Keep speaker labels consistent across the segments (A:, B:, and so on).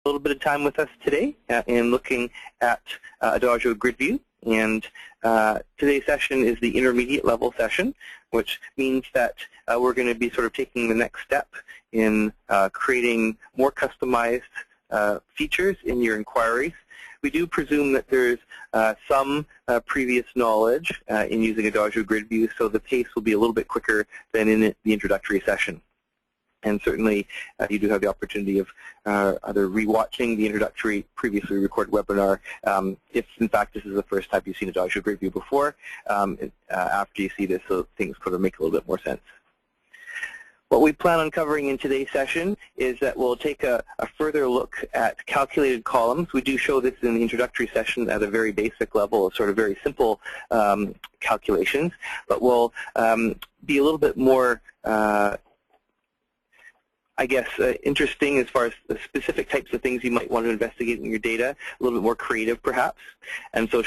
A: A little bit of time with us today in looking at Adagio GridView, and today's session is the intermediate level session, which means that we're going to be sort of taking the next step in creating more customized features in your inquiries. We do presume that there's some previous knowledge in using Adagio GridView, so the pace will be a little bit quicker than in the introductory session. And certainly, you do have the opportunity of either rewatching the introductory previously recorded webinar if, in fact, this is the first time you've seen Adagio GridView before, after you see this, so things sort of make a little bit more sense. What we plan on covering in today's session is that we'll take a further look at calculated columns. We do show this in the introductory session at a very basic level of sort of very simple calculations, but we'll be a little bit more I guess, interesting as far as the specific types of things you might want to investigate in your data, a little bit more creative perhaps, and so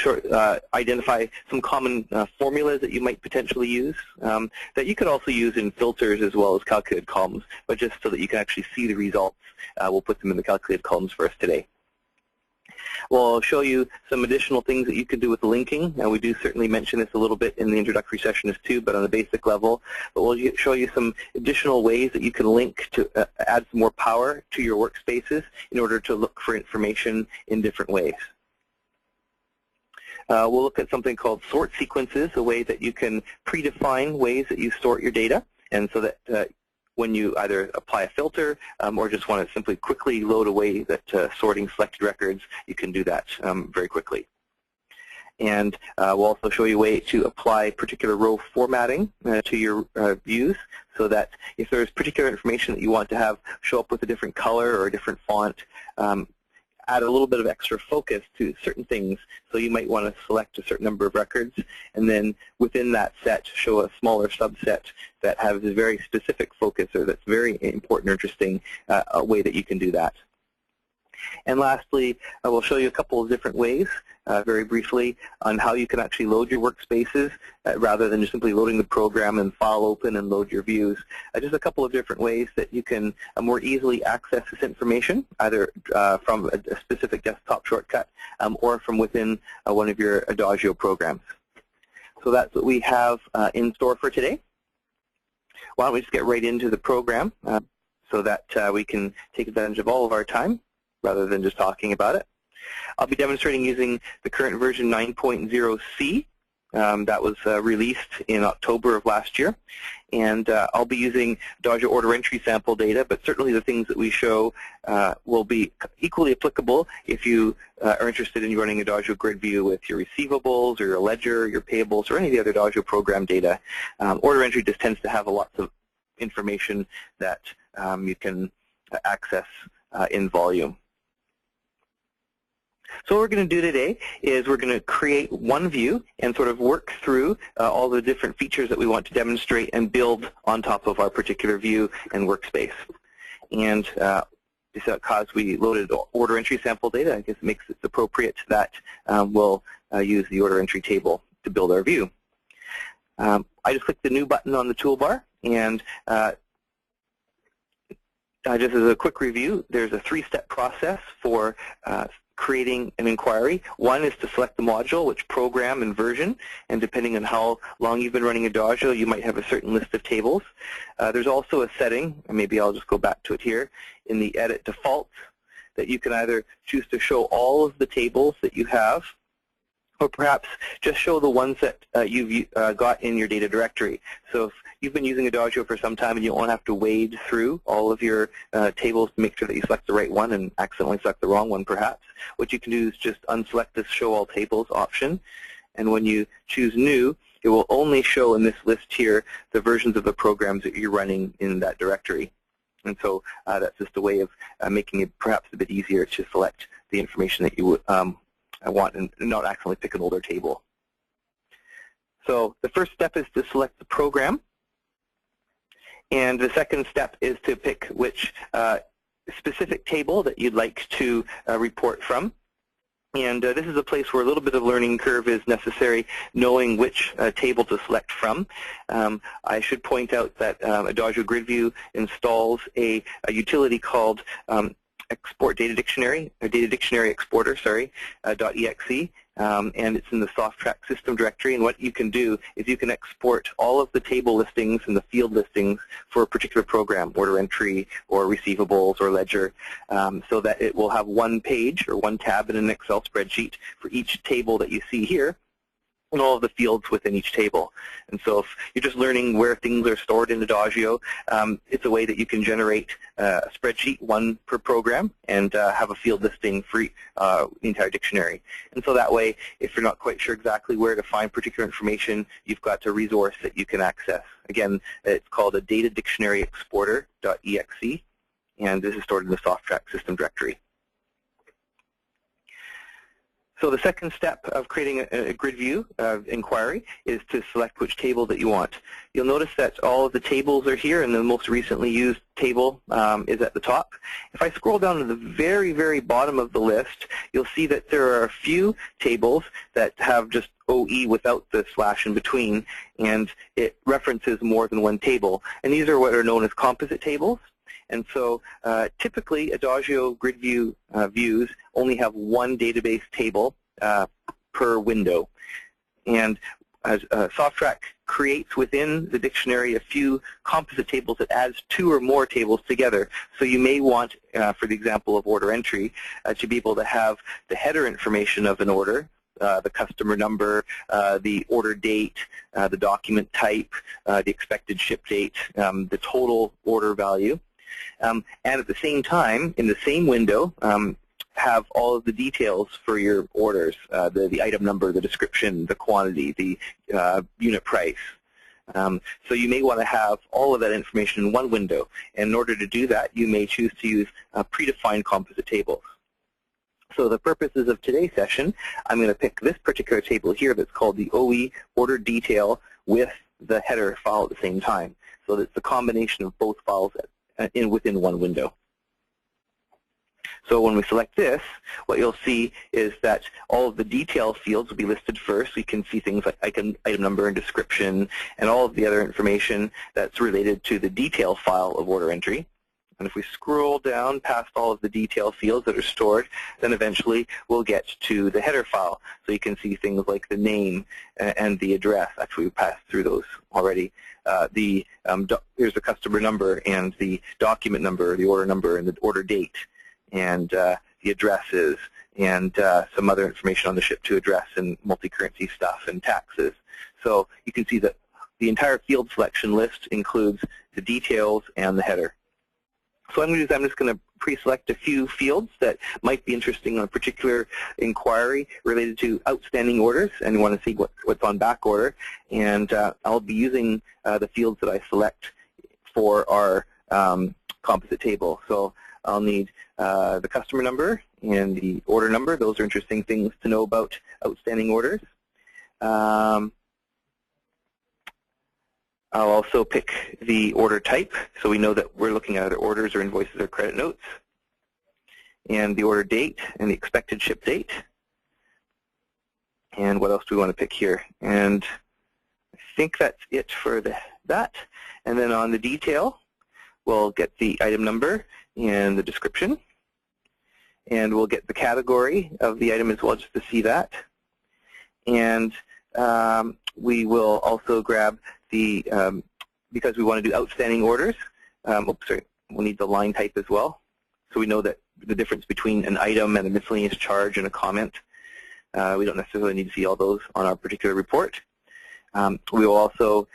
A: identify some common formulas that you might potentially use that you could also use in filters as well as calculated columns, but just so that you can actually see the results, we'll put them in the calculated columns for us today. We'll show you some additional things that you can do with linking. Now, we do certainly mention this a little bit in the introductory session too, but on a basic level. But we'll show you some additional ways that you can link to add some more power to your workspaces in order to look for information in different ways. We'll look at something called sort sequences, a way that you can predefine ways that you sort your data, and so that when you either apply a filter or just want to simply quickly load a way that sorting selected records, you can do that very quickly. And we'll also show you a way to apply particular row formatting to your views, so that if there's particular information that you want to have show up with a different color or a different font, add a little bit of extra focus to certain things. So you might want to select a certain number of records, and then within that set show a smaller subset that has a very specific focus, or that's very important or interesting way that you can do that. And lastly, I will show you a couple of different ways, very briefly, on how you can actually load your workspaces rather than just simply loading the program and file open and load your views. Just a couple of different ways that you can more easily access this information, either from a specific desktop shortcut or from within one of your Adagio programs. So that's what we have in store for today. Why don't we just get right into the program so that we can take advantage of all of our time rather than just talking about it. I'll be demonstrating using the current version 9.0C that was released in October of last year. And I'll be using Adagio order entry sample data, but certainly the things that we show will be equally applicable if you are interested in running Adagio GridView with your receivables or your ledger, your payables, or any of the other Adagio program data. Order entry just tends to have a lot of information that you can access in volume. So what we're going to do today is we're going to create one view and sort of work through all the different features that we want to demonstrate and build on top of our particular view and workspace. And because we loaded order entry sample data, I guess it makes it appropriate that we'll use the order entry table to build our view. I just clicked the new button on the toolbar, and just as a quick review, there's a three-step process for creating an inquiry. One is to select the module, which program and version, and depending on how long you've been running Adagio, you might have a certain list of tables. There's also a setting, and maybe I'll just go back to it here, in the Edit Defaults, that you can either choose to show all of the tables that you have, or perhaps just show the ones that you've got in your data directory. So if you've been using Adagio for some time and you won't have to wade through all of your tables to make sure that you select the right one and accidentally select the wrong one perhaps, what you can do is just unselect this Show All Tables option, and when you choose New, it will only show in this list here the versions of the programs that you're running in that directory. And so that's just a way of making it perhaps a bit easier to select the information that you want and not accidentally pick an older table. So the first step is to select the program, and the second step is to pick which specific table that you'd like to report from. And this is a place where a little bit of learning curve is necessary, knowing which table to select from. I should point out that Adagio GridView installs a utility called export data dictionary, or data dictionary exporter, sorry, .exe, and it's in the SoftTrack system directory. And what you can do is you can export all of the table listings and the field listings for a particular program, order entry or receivables or ledger, so that it will have one page or one tab in an Excel spreadsheet for each table that you see here, and all of the fields within each table. And so if you're just learning where things are stored in Adagio, it's a way that you can generate a spreadsheet, one per program, and have a field listing for the entire dictionary. And so that way, if you're not quite sure exactly where to find particular information, you've got a resource that you can access. Again, it's called a data dictionary exporter.exe, and this is stored in the SoftTrack system directory. So the second step of creating a grid view inquiry is to select which table that you want. You'll notice that all of the tables are here, and the most recently used table is at the top. If I scroll down to the very, very bottom of the list, you'll see that there are a few tables that have just OE without the slash in between, and it references more than one table. And these are what are known as composite tables. And so typically Adagio GridView views only have one database table per window. And as SoftTrack creates within the dictionary a few composite tables that adds two or more tables together. So you may want, for the example of order entry, to be able to have the header information of an order, the customer number, the order date, the document type, the expected ship date, the total order value. And at the same time, in the same window, have all of the details for your orders, the item number, the description, the quantity, the unit price. So you may want to have all of that information in one window. And in order to do that, you may choose to use predefined composite tables. So the purposes of today's session, I'm going to pick this particular table here that's called the OE order detail with the header file at the same time. So that's the combination of both files within one window. So when we select this, what you'll see is that all of the detail fields will be listed first. So you can see things like item number and description and all of the other information that's related to the detail file of order entry. And if we scroll down past all of the detail fields that are stored, then eventually we'll get to the header file. So you can see things like the name and the address. Actually, we passed through those already. Here's the customer number and the document number, the order number, and the order date, and the addresses, and some other information on the ship to address and multi-currency stuff and taxes. So you can see that the entire field selection list includes the details and the header. So I'm just going to pre-select a few fields that might be interesting on a particular inquiry related to outstanding orders, and you want to see what's on back order. And I'll be using the fields that I select for our composite table. So I'll need the customer number and the order number. Those are interesting things to know about outstanding orders. I'll also pick the order type, so we know that we're looking at either orders or invoices or credit notes, and the order date and the expected ship date. And what else do we want to pick here? And I think that's it for that. And then on the detail, we'll get the item number and the description, and we'll get the category of the item as well, just to see that. And we will also grab the, because we want to do outstanding orders, we'll need the line type as well. So we know that the difference between an item and a miscellaneous charge and a comment. We don't necessarily need to see all those on our particular report. We will also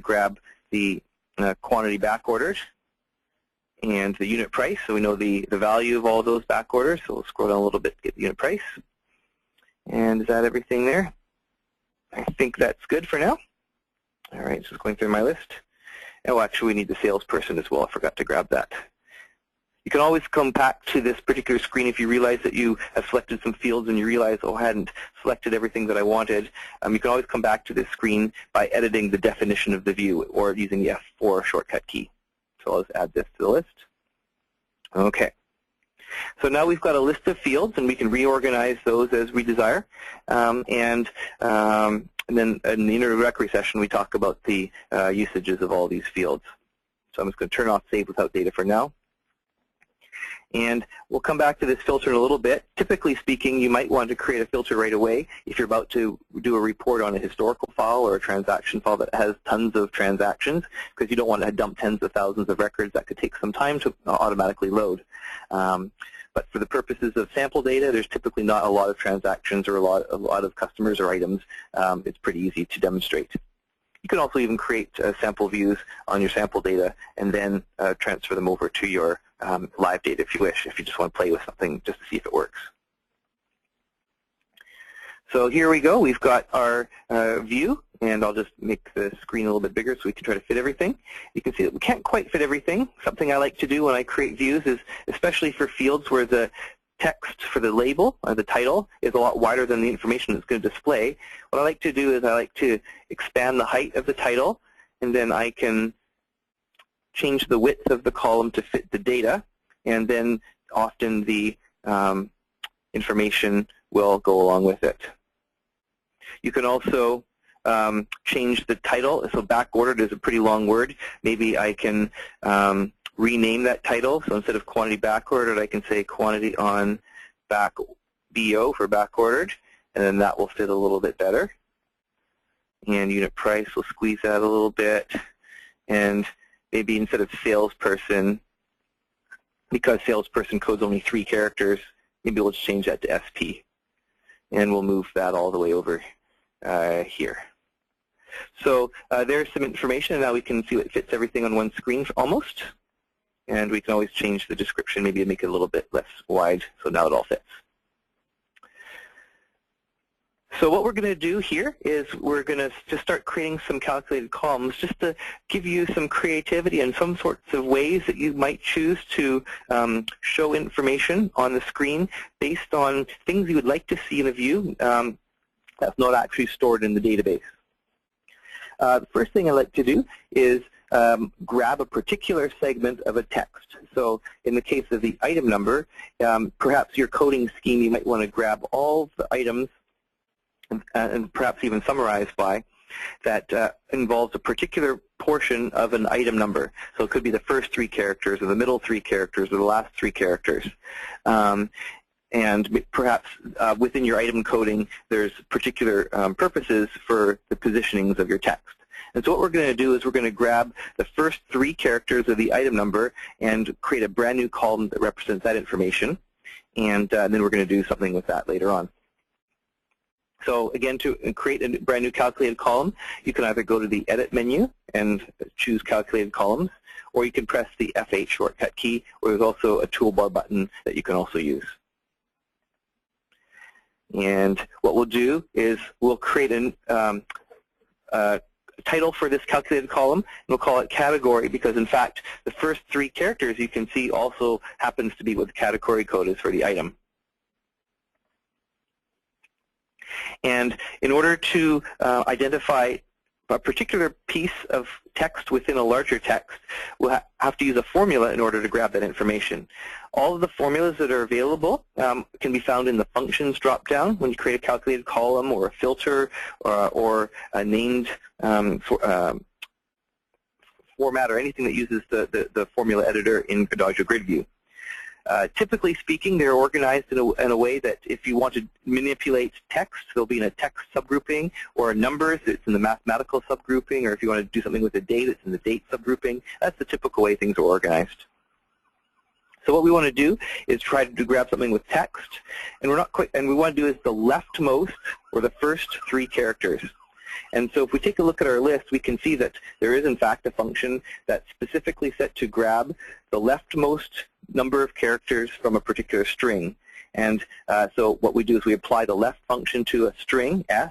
A: grab the quantity back orders and the unit price, so we know the value of all of those back orders. So we'll scroll down a little bit to get the unit price. And is that everything there? I think that's good for now. All right, just going through my list. Oh, actually, we need the salesperson as well. I forgot to grab that. You can always come back to this particular screen if you realize that you have selected some fields and you realize, oh, I hadn't selected everything that I wanted. You can always come back to this screen by editing the definition of the view or using the F4 shortcut key. So I'll just add this to the list. Okay. So now we've got a list of fields, and we can reorganize those as we desire. And then in the introductory session, we talk about the usages of all these fields. So I'm just going to turn off Save Without Data for now. And we'll come back to this filter in a little bit. Typically speaking, you might want to create a filter right away if you're about to do a report on a historical file or a transaction file that has tons of transactions, because you don't want to dump tens of thousands of records. That could take some time to automatically load. But for the purposes of sample data, there's typically not a lot of transactions or a lot of customers or items. It's pretty easy to demonstrate. You can also even create sample views on your sample data and then transfer them over to your live data if you wish, if you just want to play with something just to see if it works. So here we go. We've got our view, and I'll just make the screen a little bit bigger so we can try to fit everything. You can see that we can't quite fit everything. Something I like to do when I create views is, especially for fields where the text for the label, or the title, is a lot wider than the information it's going to display, what I like to do is I like to expand the height of the title, and then I can change the width of the column to fit the data, and then often the information will go along with it. You can also change the title. So backordered is a pretty long word. Maybe I can rename that title. So instead of quantity backordered, I can say quantity on back BO for backordered, and then that will fit a little bit better. And unit price, we'll squeeze that a little bit. And maybe instead of salesperson, because salesperson code's only 3 characters, maybe we'll just change that to SP. And we'll move that all the way over here. So there's some information, and now we can see what fits everything on one screen almost. And we can always change the description, maybe make it a little bit less wide, so now it all fits. So what we're going to do here is we're going to just start creating some calculated columns just to give you some creativity and some sorts of ways that you might choose to show information on the screen based on things you would like to see in a view that's not actually stored in the database. The first thing I like to do is grab a particular segment of a text. So in the case of the item number, perhaps your coding scheme, you might want to grab all the items and perhaps even summarized by, that involves a particular portion of an item number. So it could be the first 3 characters or the middle 3 characters or the last 3 characters. And perhaps within your item coding, there's particular purposes for the positionings of your text. And so what we're going to do is we're going to grab the first 3 characters of the item number and create a brand new column that represents that information. And then we're going to do something with that later on. So again, to create a brand new calculated column, you can either go to the Edit menu and choose Calculated Columns, or you can press the F8 shortcut key, or there's also a toolbar button that you can also use. And what we'll do is we'll create a title for this calculated column, and we'll call it category, because in fact the first 3 characters you can see also happens to be what the category code is for the item. And in order to identify a particular piece of text within a larger text, we'll have to use a formula in order to grab that information. All of the formulas that are available can be found in the functions drop-down when you create a calculated column or a filter or a named format or anything that uses the formula editor in Adagio GridView. Typically speaking, they're organized in a way that if you want to manipulate text, they'll be in a text subgrouping, or numbers, it's in the mathematical subgrouping, or if you want to do something with a date, it's in the date subgrouping. That's the typical way things are organized. So what we want to do is try to grab something with text, and we want to do is the leftmost or the first 3 characters. And so if we take a look at our list, we can see that there is in fact a function that's specifically set to grab the leftmost number of characters from a particular string. And so what we do is we apply the left function to a string, S,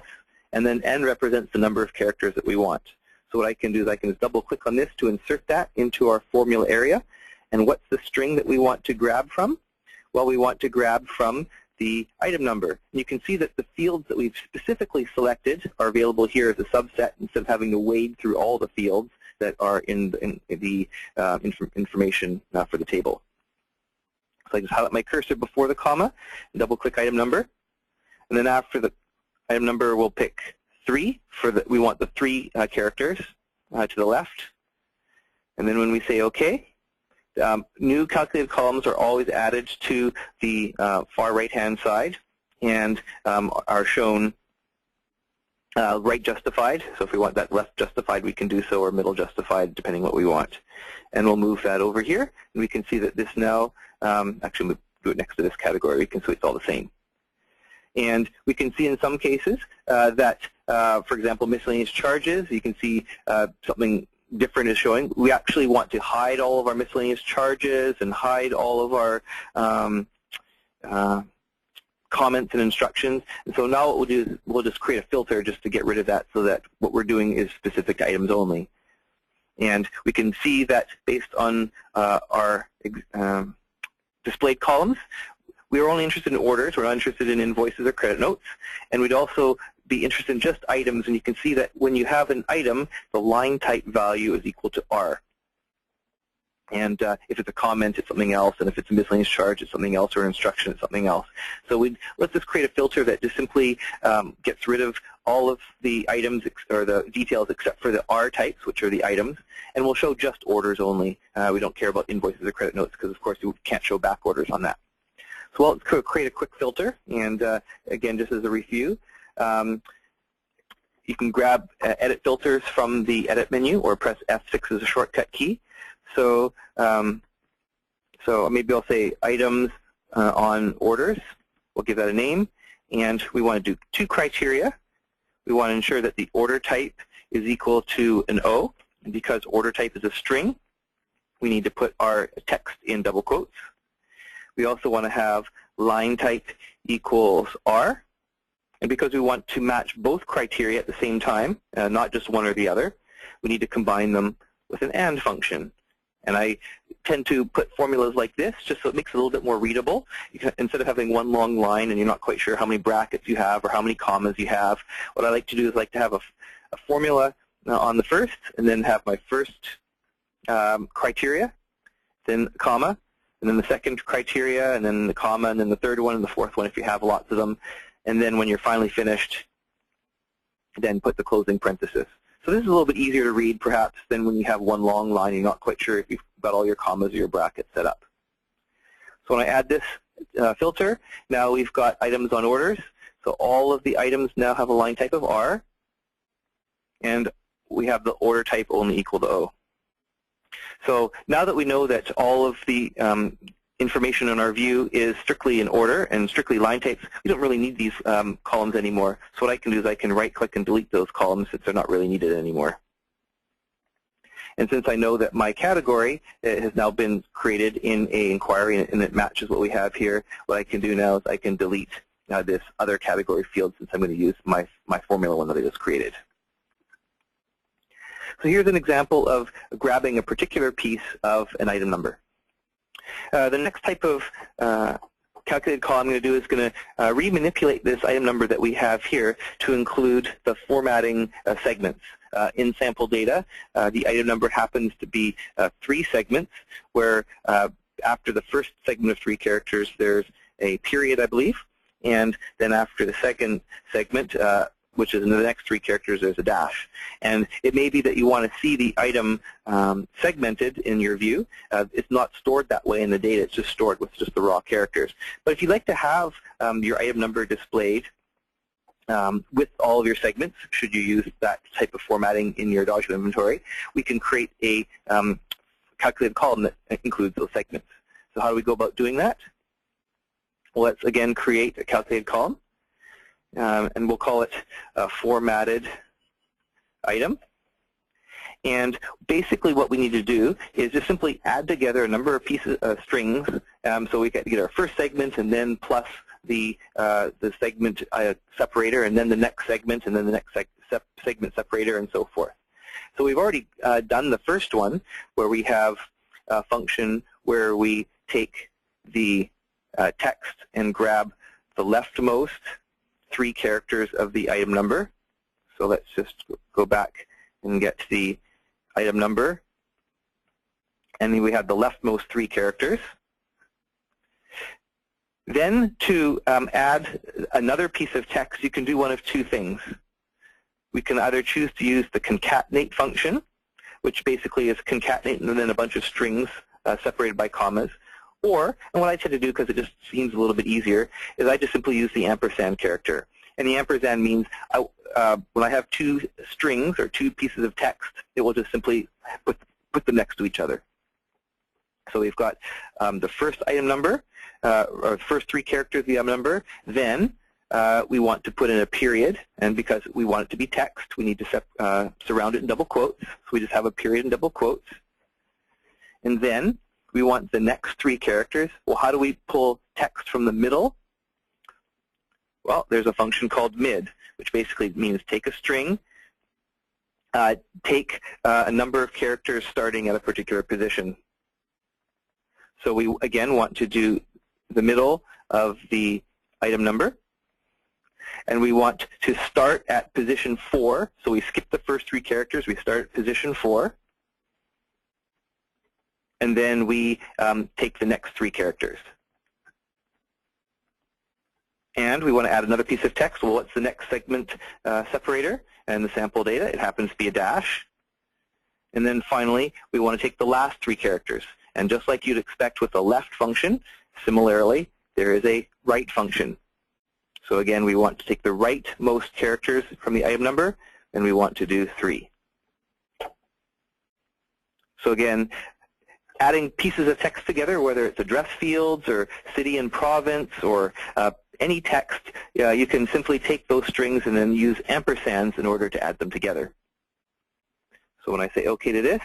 A: and then N represents the number of characters that we want. So what I can do is I can just double click on this to insert that into our formula area. And what's the string that we want to grab from? Well, we want to grab from the item number. And you can see that the fields that we've specifically selected are available here as a subset instead of having to wade through all the fields that are in the information for the table. So I just highlight my cursor before the comma and double-click item number. And then after the item number, we'll pick 3 we want the 3 characters to the left. And then when we say OK, New calculated columns are always added to the far right-hand side and are shown right justified. So if we want that left justified, we can do so, or middle justified, depending what we want. And we'll move that over here, and we can see that this now, actually we'll do it next to this category, we can see it's all the same. And we can see in some cases that, for example, miscellaneous charges, you can see something different is showing. We actually want to hide all of our miscellaneous charges and hide all of our comments and instructions. And so now what we'll do is we'll just create a filter just to get rid of that, so that what we're doing is specific items only. And we can see that based on our displayed columns, we are only interested in orders. We're not interested in invoices or credit notes. And we'd also be interested in just items. And you can see that when you have an item, the line type value is equal to R. And if it's a comment, it's something else. And if it's a miscellaneous charge, it's something else, or an instruction, it's something else. So let's just create a filter that just simply gets rid of all of the items or the details except for the R types, which are the items. And we'll show just orders only. We don't care about invoices or credit notes because, of course, you can't show back orders on that. So let's create a quick filter. And again, just as a review, you can grab edit filters from the edit menu or press F6 as a shortcut key. So, maybe I'll say items on orders. We'll give that a name. And we want to do 2 criteria. We want to ensure that the order type is equal to an O. And because order type is a string, we need to put our text in double quotes. We also want to have line type equals R. And because we want to match both criteria at the same time, not just one or the other, we need to combine them with an AND function. And I tend to put formulas like this just so it makes it a little bit more readable. Instead of having one long line and you're not quite sure how many brackets you have or how many commas you have, what I like to do is like to have a formula on the first, and then have my first criteria, then comma, and then the second criteria, and then the comma, and then the third one, and the fourth one if you have lots of them. And then when you're finally finished, then put the closing parenthesis. So this is a little bit easier to read, perhaps, than when you have one long line and you're not quite sure if you've got all your commas or your brackets set up. So when I add this filter, now we've got items on orders. So all of the items now have a line type of R, and we have the order type only equal to O. So now that we know that all of the information in our view is strictly in order and strictly line types, we don't really need these columns anymore. So what I can do is I can right-click and delete those columns since they're not really needed anymore. And since I know that my category has now been created in an inquiry and it matches what we have here, what I can do now is I can delete this other category field since I'm going to use my formula one that I just created. So here's an example of grabbing a particular piece of an item number. The next type of calculated column I'm going to do is going to remanipulate this item number that we have here to include the formatting segments. In sample data, the item number happens to be 3 segments, where after the first segment of 3 characters, there's a period, I believe, and then after the second segment, which is in the next 3 characters, there's a dash. And it may be that you want to see the item segmented in your view. It's not stored that way in the data. It's just stored with just the raw characters. But if you'd like to have your item number displayed with all of your segments, should you use that type of formatting in your Adagio inventory, we can create a calculated column that includes those segments. So how do we go about doing that? Well, let's again create a calculated column. And we'll call it a formatted item. And basically what we need to do is just simply add together a number of pieces of strings. So we get our first segment and then plus the segment separator, and then the next segment, and then the next segment separator, and so forth. So we've already done the first one, where we have a function where we take the text and grab the leftmost 3 characters of the item number. So let's just go back and get the item number. And then we have the leftmost 3 characters. Then to add another piece of text, you can do one of 2 things. We can either choose to use the concatenate function, which basically is concatenate and then a bunch of strings separated by commas. Or, and what I tend to do because it just seems a little bit easier, is I just simply use the ampersand character. And the ampersand means when I have two strings or two pieces of text, it will just simply put them next to each other. So we've got the first item number, or the first three characters of the item number. Then we want to put in a period, and because we want it to be text, we need to surround it in double quotes. So we just have a period in double quotes. And then we want the next three characters. Well, how do we pull text from the middle? Well, there's a function called mid, which basically means take a string, take a number of characters starting at a particular position. So we, again, want to do the middle of the item number. And we want to start at position 4. So we skip the first three characters. We start at position 4. And then we take the next three characters. And we want to add another piece of text. Well, what's the next segment separator? And the sample data, it happens to be a dash. And then finally, we want to take the last three characters. And just like you'd expect with a left function, similarly, there is a right function. So again, we want to take the rightmost characters from the item number, and we want to do 3. So again, adding pieces of text together, whether it's address fields or city and province or any text, you can simply take those strings and then use ampersands in order to add them together. So when I say OK to this,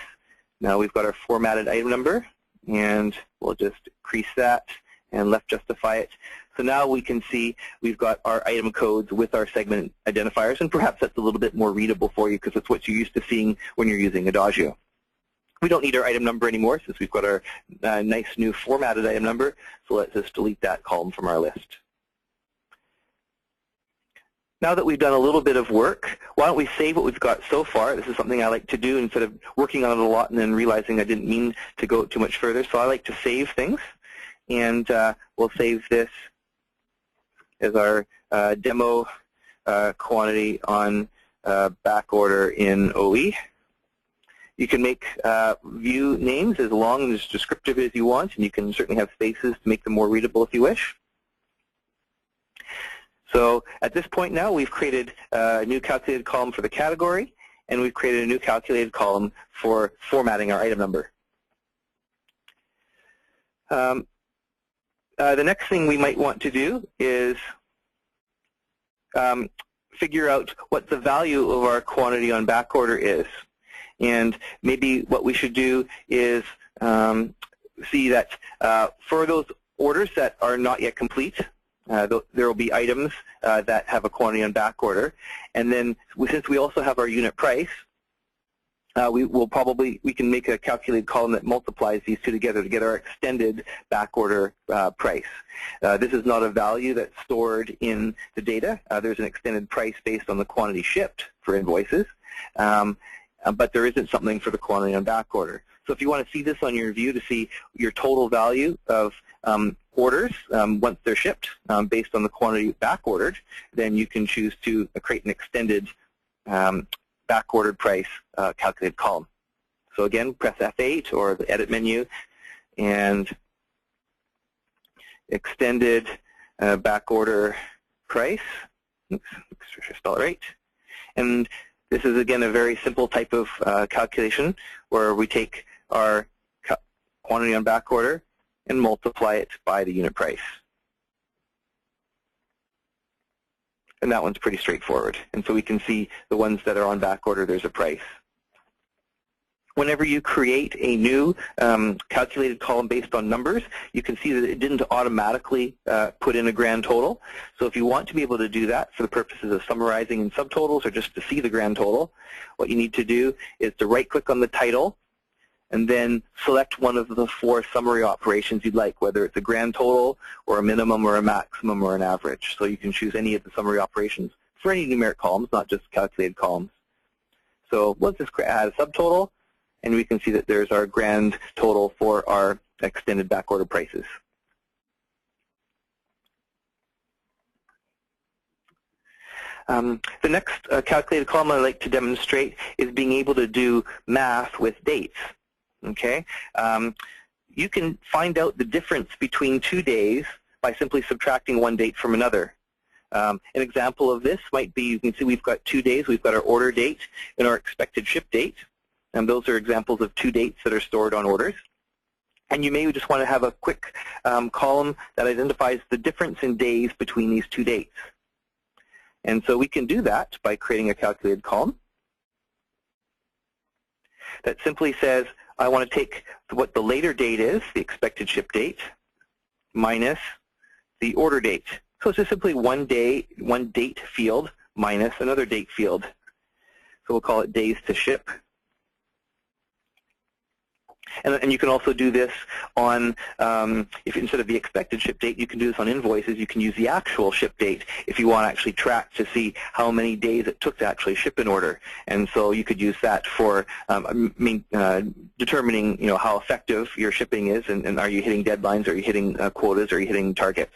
A: now we've got our formatted item number, and we'll just increase that and left justify it. So now we can see we've got our item codes with our segment identifiers, and perhaps that's a little bit more readable for you because it's what you're used to seeing when you're using Adagio. We don't need our item number anymore since we've got our nice new formatted item number, so let's just delete that column from our list. Now that we've done a little bit of work, why don't we save what we've got so far? This is something I like to do instead of working on it a lot and then realizing I didn't mean to go too much further. So I like to save things, and we'll save this as our demo quantity on back order in OE. You can make view names as long and as descriptive as you want, and you can certainly have spaces to make them more readable if you wish. So at this point now, we've created a new calculated column for the category, and we've created a new calculated column for formatting our item number. The next thing we might want to do is figure out what the value of our quantity on back order is. And maybe what we should do is see that for those orders that are not yet complete, there will be items that have a quantity on back order. And then since we also have our unit price, we can make a calculated column that multiplies these two together to get our extended back order price. This is not a value that's stored in the data. There's an extended price based on the quantity shipped for invoices. But there isn't something for the quantity on back order. So if you want to see this on your view to see your total value of orders once they're shipped based on the quantity back ordered, then you can choose to create an extended back ordered price calculated column. So again, press F8 or the edit menu and extended back order price. Oops, make sure I spell it right. And this is, again, a very simple type of calculation where we take our quantity on back order and multiply it by the unit price. And that one's pretty straightforward. And so we can see the ones that are on back order, there's a price. Whenever you create a new calculated column based on numbers, you can see that it didn't automatically put in a grand total. So if you want to be able to do that for the purposes of summarizing in subtotals or just to see the grand total, what you need to do is to right-click on the title and then select one of the 4 summary operations you'd like, whether it's a grand total or a minimum or a maximum or an average. So you can choose any of the summary operations for any numeric columns, not just calculated columns. So let's just add a subtotal, and we can see that there's our grand total for our extended back order prices. The next calculated column I'd like to demonstrate is being able to do math with dates. Okay, you can find out the difference between 2 days by simply subtracting one date from another. An example of this might be, you can see we've got 2 days. We've got our order date and our expected ship date. And those are examples of 2 dates that are stored on orders. And you may just want to have a quick column that identifies the difference in days between these 2 dates. And so we can do that by creating a calculated column that simply says, I want to take what the later date is, the expected ship date, minus the order date. So it's just simply one date field minus another date field. So we'll call it days to ship. And you can also do this on, if instead of the expected ship date, you can do this on invoices. You can use the actual ship date if you want to actually track to see how many days it took to actually ship an order. And so you could use that for determining, how effective your shipping is, and are you hitting deadlines, are you hitting quotas, are you hitting targets.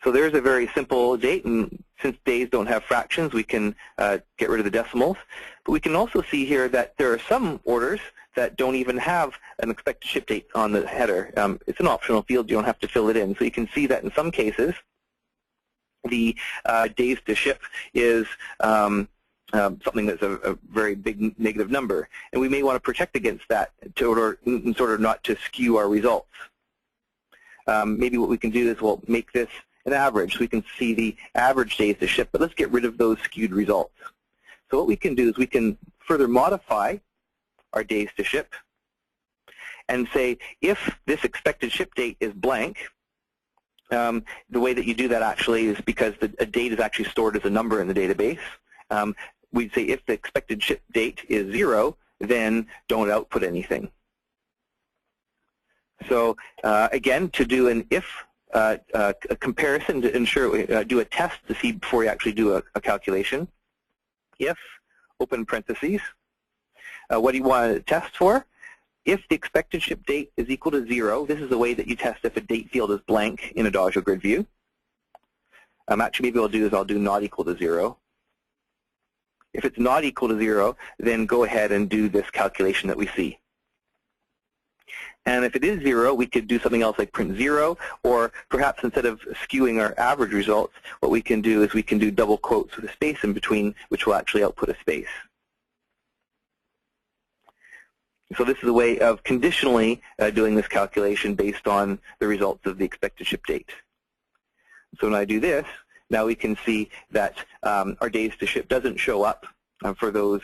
A: So there's a very simple date, and since days don't have fractions, we can get rid of the decimals. But we can also see here that there are some orders that don't even have an expected ship date on the header. It's an optional field. You don't have to fill it in. So you can see that in some cases, the days to ship is something that's a very big negative number. And we may want to protect against that in order not to skew our results. Maybe what we can do is we'll make this an average, so we can see the average days to ship, but let's get rid of those skewed results. So what we can do is we can further modify our days to ship and say if this expected ship date is blank, the way that you do that actually is because a date is actually stored as a number in the database. We'd say if the expected ship date is 0, then don't output anything. So again, to do an if a comparison to ensure, do a test to see before you actually do a calculation. If, open parentheses, what do you want to test for? If the expected ship date is equal to 0, this is the way that you test if a date field is blank in Adagio GridView. Actually, maybe what I'll do is I'll do not equal to 0. If it's not equal to 0, then go ahead and do this calculation that we see. And if it is 0, we could do something else like print 0, or perhaps instead of skewing our average results, what we can do is we can do double quotes with a space in between, which will actually output a space. So this is a way of conditionally doing this calculation based on the results of the expected ship date. So when I do this, now we can see that our days to ship doesn't show up for those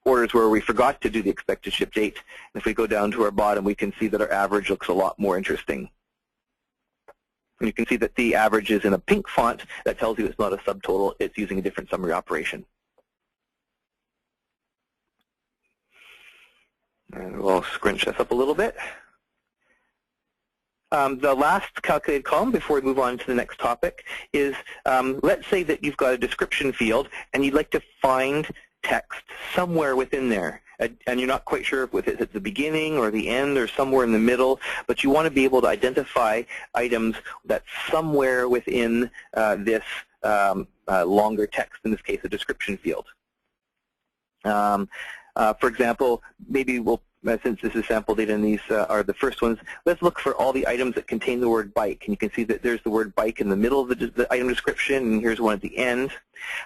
A: orders where we forgot to do the expected ship date. And if we go down to our bottom, we can see that our average looks a lot more interesting. And you can see that the average is in a pink font. That tells you it's not a subtotal. It's using a different summary operation. And we'll scrunch this up a little bit. The last calculated column before we move on to the next topic is, let's say that you've got a description field and you'd like to find text somewhere within there, and you're not quite sure if it's at the beginning or the end or somewhere in the middle, but you want to be able to identify items that's somewhere within this longer text, in this case a description field. For example, maybe we'll, since this is sample data and these are the first ones, let's look for all the items that contain the word bike. And you can see that there's the word bike in the middle of the item description, and here's one at the end.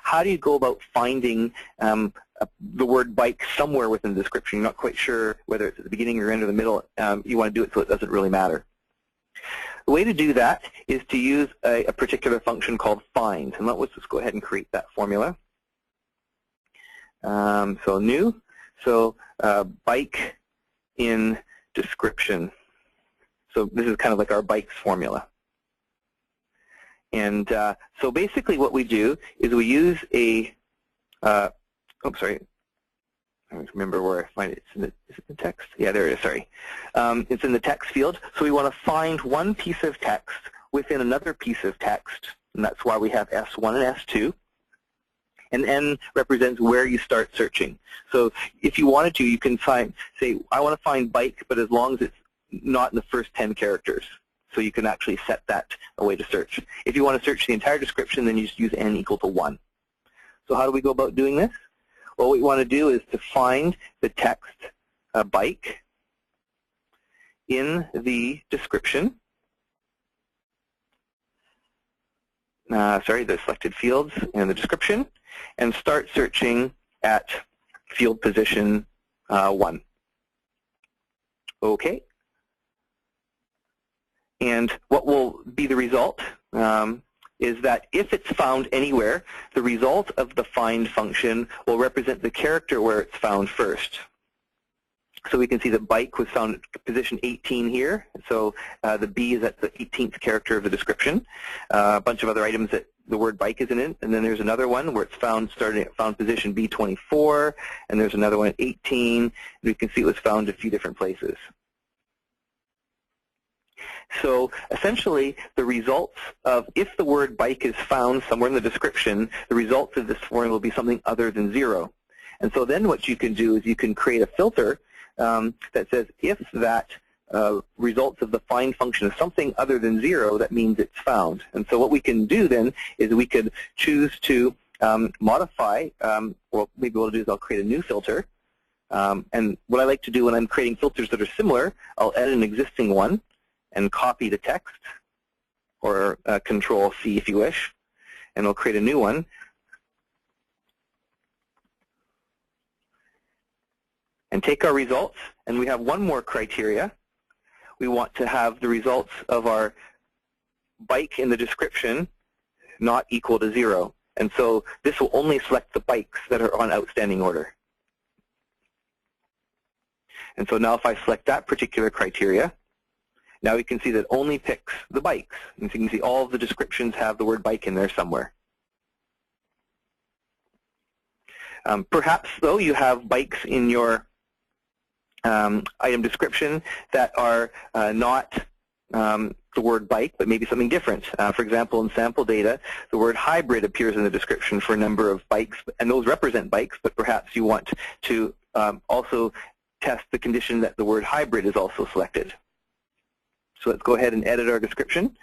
A: How do you go about finding the word bike somewhere within the description? You're not quite sure whether it's at the beginning or end or the middle. You want to do it so it doesn't really matter. The way to do that is to use a particular function called find. And let's just go ahead and create that formula. So new, so bike in description. So this is kind of like our bikes formula. And so basically what we do is we use a, I don't remember where I find it. Is it the text? Yeah, there it is, sorry. It's in the text field. So we want to find one piece of text within another piece of text, and that's why we have S1 and S2. And N represents where you start searching. So if you wanted to, you can say, I want to find bike, but as long as it's not in the first 10 characters. So you can actually set that a way to search. If you want to search the entire description, then you just use N equal to 1. So how do we go about doing this? what we want to do is to find the text bike in the description, the selected fields in the description, and start searching at field position 1. Okay. And what will be the result is that if it's found anywhere, the result of the find function will represent the character where it's found first. So we can see that bike was found at position 18 here. So the B is at the 18th character of the description. A bunch of other items that the word bike is in it. And then there's another one where it's found starting at found position B24. And there's another one at 18. And we can see it was found a few different places. So essentially, the results of, if the word bike is found somewhere in the description, the results of this formula will be something other than 0. And so then what you can do is you can create a filter that says if that results of the find function is something other than 0, that means it's found. And so what we can do then is we could choose to modify, or maybe what I'll do is I'll create a new filter. And what I like to do when I'm creating filters that are similar, I'll edit an existing one and copy the text, or Control-C if you wish, and I'll create a new one. And take our results, and we have one more criteria. We want to have the results of our bike in the description not equal to 0. And so this will only select the bikes that are on outstanding order. And so now if I select that particular criteria, now we can see that it only picks the bikes. And so you can see all of the descriptions have the word bike in there somewhere. Perhaps, though, you have bikes in your item description that are not the word bike, but maybe something different. For example, in sample data, the word hybrid appears in the description for a number of bikes, and those represent bikes, but perhaps you want to also test the condition that the word hybrid is also selected. So let's go ahead and edit our description.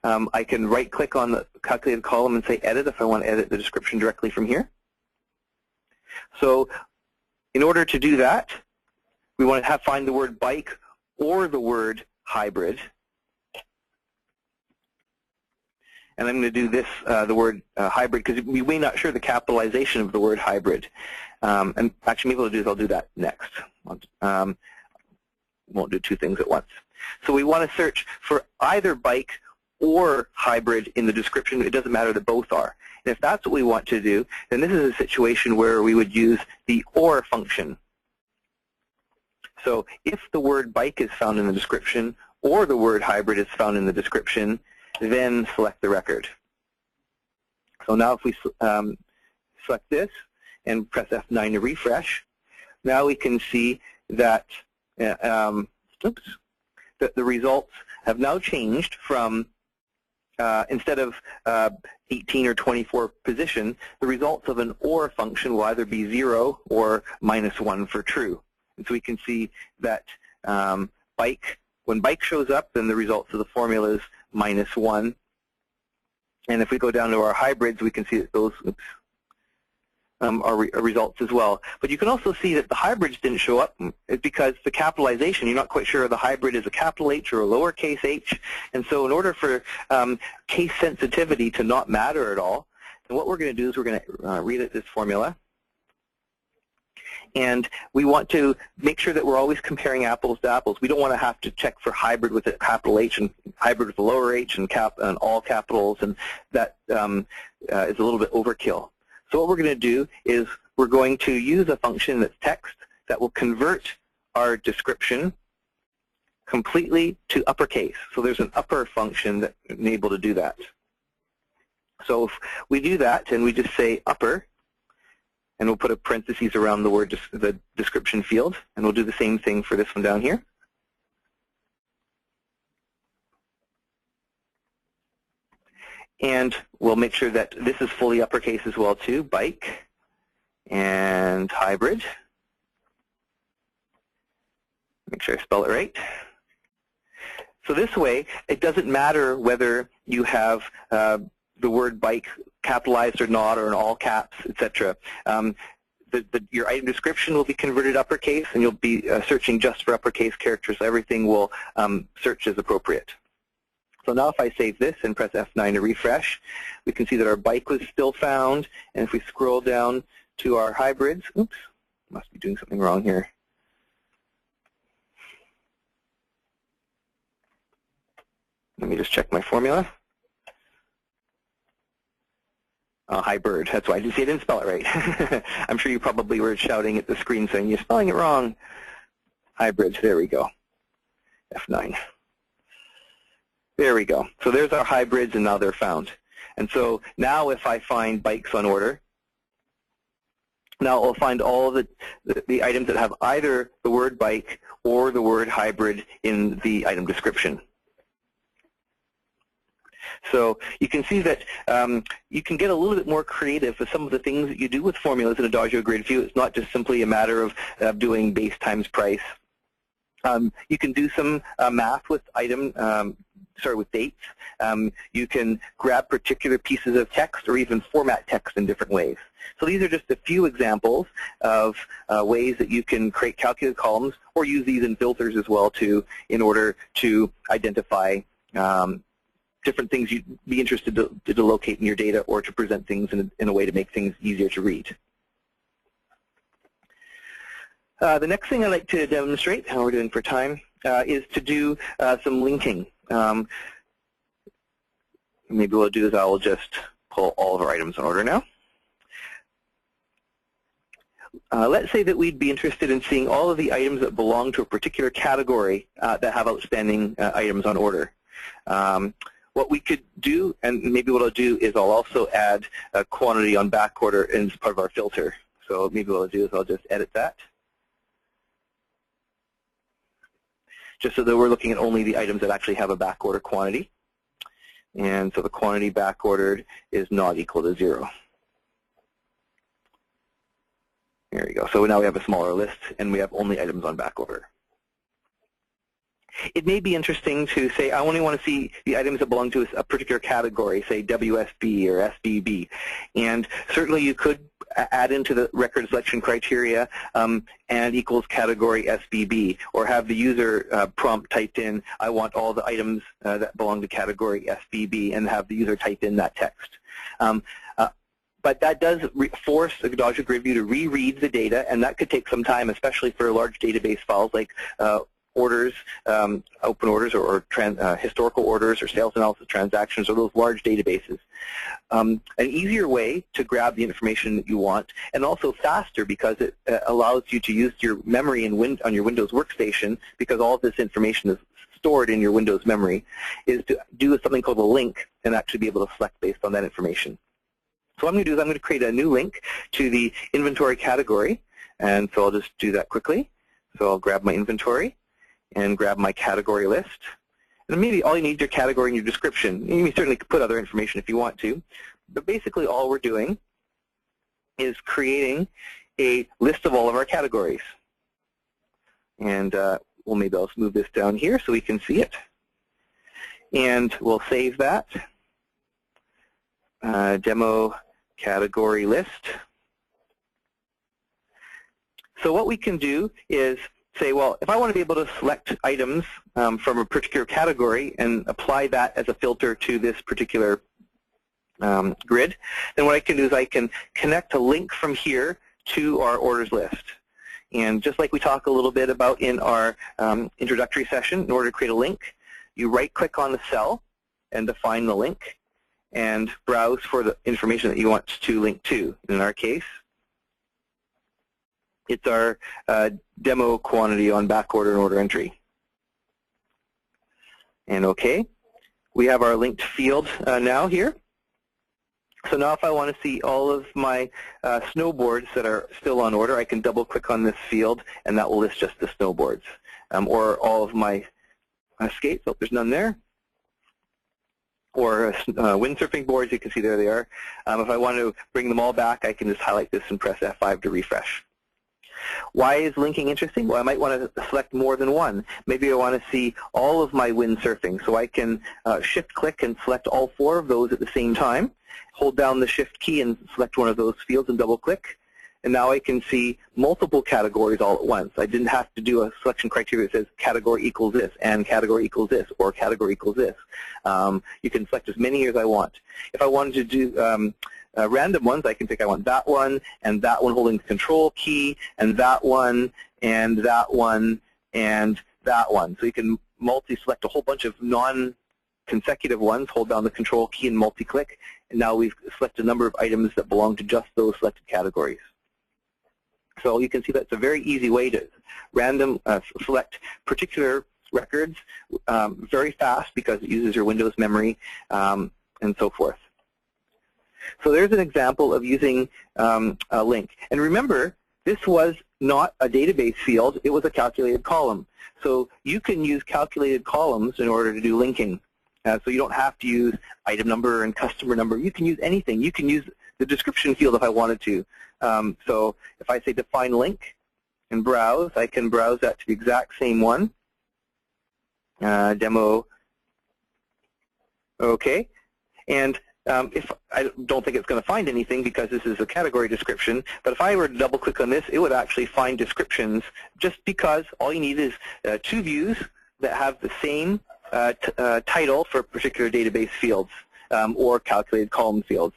A: I can right-click on the calculated column and say Edit if I want to edit the description directly from here. So in order to do that, we want to find the word bike or the word hybrid. And I'm going to do this, the word hybrid, because we may not sure the capitalization of the word hybrid. And actually, maybe what I'll do is I'll do that next. Won't do two things at once. So we want to search for either bike or hybrid in the description. It doesn't matter that both are. And if that's what we want to do, then this is a situation where we would use the OR function. So if the word bike is found in the description or the word hybrid is found in the description, then select the record. So now if we select this and press F9 to refresh, now we can see that that the results have now changed from, instead of 18 or 24 position, the results of an OR function will either be 0 or -1 for true. And so we can see that when bike shows up, then the results of the formula is -1. And if we go down to our hybrids, we can see that those are results as well. But you can also see that the hybrids didn't show up because the capitalization, you're not quite sure if the hybrid is a capital H or a lowercase h. And so in order for case sensitivity to not matter at all, then what we're going to do is we're going to read this formula. And we want to make sure that we're always comparing apples to apples. We don't want to have to check for hybrid with a capital H and hybrid with a lower h and all capitals, and that is a little bit overkill. So what we're going to do is we're going to use a function that's text that will convert our description completely to uppercase. So there's an upper function that's able to do that. So if we do that and we just say upper, and we'll put a parentheses around the word, the description field, and we'll do the same thing for this one down here. And we'll make sure that this is fully uppercase as well too, bike and hybrid. Make sure I spell it right. So this way, it doesn't matter whether you have the word bike capitalized or not, or in all caps, etc. your item description will be converted uppercase, and you'll be searching just for uppercase characters. So everything will search as appropriate. So now if I save this and press F9 to refresh, we can see that our bike was still found. And if we scroll down to our hybrids, oops, must be doing something wrong here. Let me just check my formula. Hybrid, that's why I didn't see I didn't spell it right. I'm sure you probably were shouting at the screen saying, you're spelling it wrong. Hybrids, there we go. F9. There we go. So there's our hybrids, and now they're found. And so now if I find bikes on order, now I'll find all the items that have either the word bike or the word hybrid in the item description. So you can see that you can get a little bit more creative with some of the things that you do with formulas in Adagio GridView. It's not just simply a matter of doing base times price. You can do some math with with dates. You can grab particular pieces of text or even format text in different ways. So these are just a few examples of ways that you can create calculated columns or use these in filters as well in order to identify different things you'd be interested to locate in your data or to present things in a way to make things easier to read. The next thing I'd like to demonstrate, how we're doing for time, is to do some linking. Maybe what I'll do is I'll just pull all of our items in order now. Let's say that we'd be interested in seeing all of the items that belong to a particular category that have outstanding items on order. What we could do, and maybe what I'll do, is I'll also add a quantity on back order as part of our filter. So maybe what I'll do is I'll just edit that, just so that we're looking at only the items that actually have a back order quantity. And so the quantity back ordered is not equal to 0. There we go. So now we have a smaller list, and we have only items on back order. It may be interesting to say, I only want to see the items that belong to a particular category, say WSB or SBB. And certainly you could add into the record selection criteria and equals category SBB, or have the user prompt typed in, I want all the items that belong to category SBB, and have the user type in that text. But that does force Adagio GridView to reread the data, and that could take some time, especially for large database files like orders, open orders, or historical orders, or sales analysis transactions, or those large databases. An easier way to grab the information that you want, and also faster because it allows you to use your memory on your Windows workstation, because all of this information is stored in your Windows memory, is to do something called a link and actually be able to select based on that information. So what I'm going to do is I'm going to create a new link to the inventory category, and so I'll just do that quickly. So I'll grab my inventory and grab my category list. And maybe all you need is your category and your description. You certainly could put other information if you want to, but basically all we're doing is creating a list of all of our categories. And well, maybe I'll move this down here so we can see it. And we'll save that. Demo category list. So what we can do is say, well, if I want to be able to select items from a particular category and apply that as a filter to this particular grid, then what I can do is I can connect a link from here to our orders list. And just like we talked a little bit about in our introductory session, in order to create a link, you right-click on the cell and define the link and browse for the information that you want to link to. In our case, it's our demo quantity on back order and order entry. And OK, we have our linked field now here. So now if I want to see all of my snowboards that are still on order, I can double click on this field and that will list just the snowboards. Or all of my skates, oh, there's none there. Or windsurfing boards, you can see there they are. If I want to bring them all back, I can just highlight this and press F5 to refresh. Why is linking interesting? Well, I might want to select more than one. Maybe I want to see all of my windsurfing, so I can shift-click and select all 4 of those at the same time, hold down the Shift key and select one of those fields and double-click, And now I can see multiple categories all at once. I didn't have to do a selection criteria that says category equals this, and category equals this, or category equals this. You can select as many as I want. If I wanted to do random ones, I can pick I want that one, and that one holding the control key, and that one, and that one, and that one. So you can multi-select a whole bunch of non-consecutive ones, hold down the control key and multi-click, and now we've selected a number of items that belong to just those selected categories. So you can see that's a very easy way to select particular records very fast because it uses your Windows memory and so forth. So there's an example of using a link. And remember, this was not a database field, it was a calculated column. So you can use calculated columns in order to do linking. So you don't have to use item number and customer number. You can use anything. You can use the description field if I wanted to. So if I say define link and browse, I can browse that to the exact same one. Demo, okay. And if I don't think it's going to find anything because this is a category description, but if I were to double click on this, it would actually find descriptions just because all you need is 2 views that have the same title for particular database fields or calculated column fields.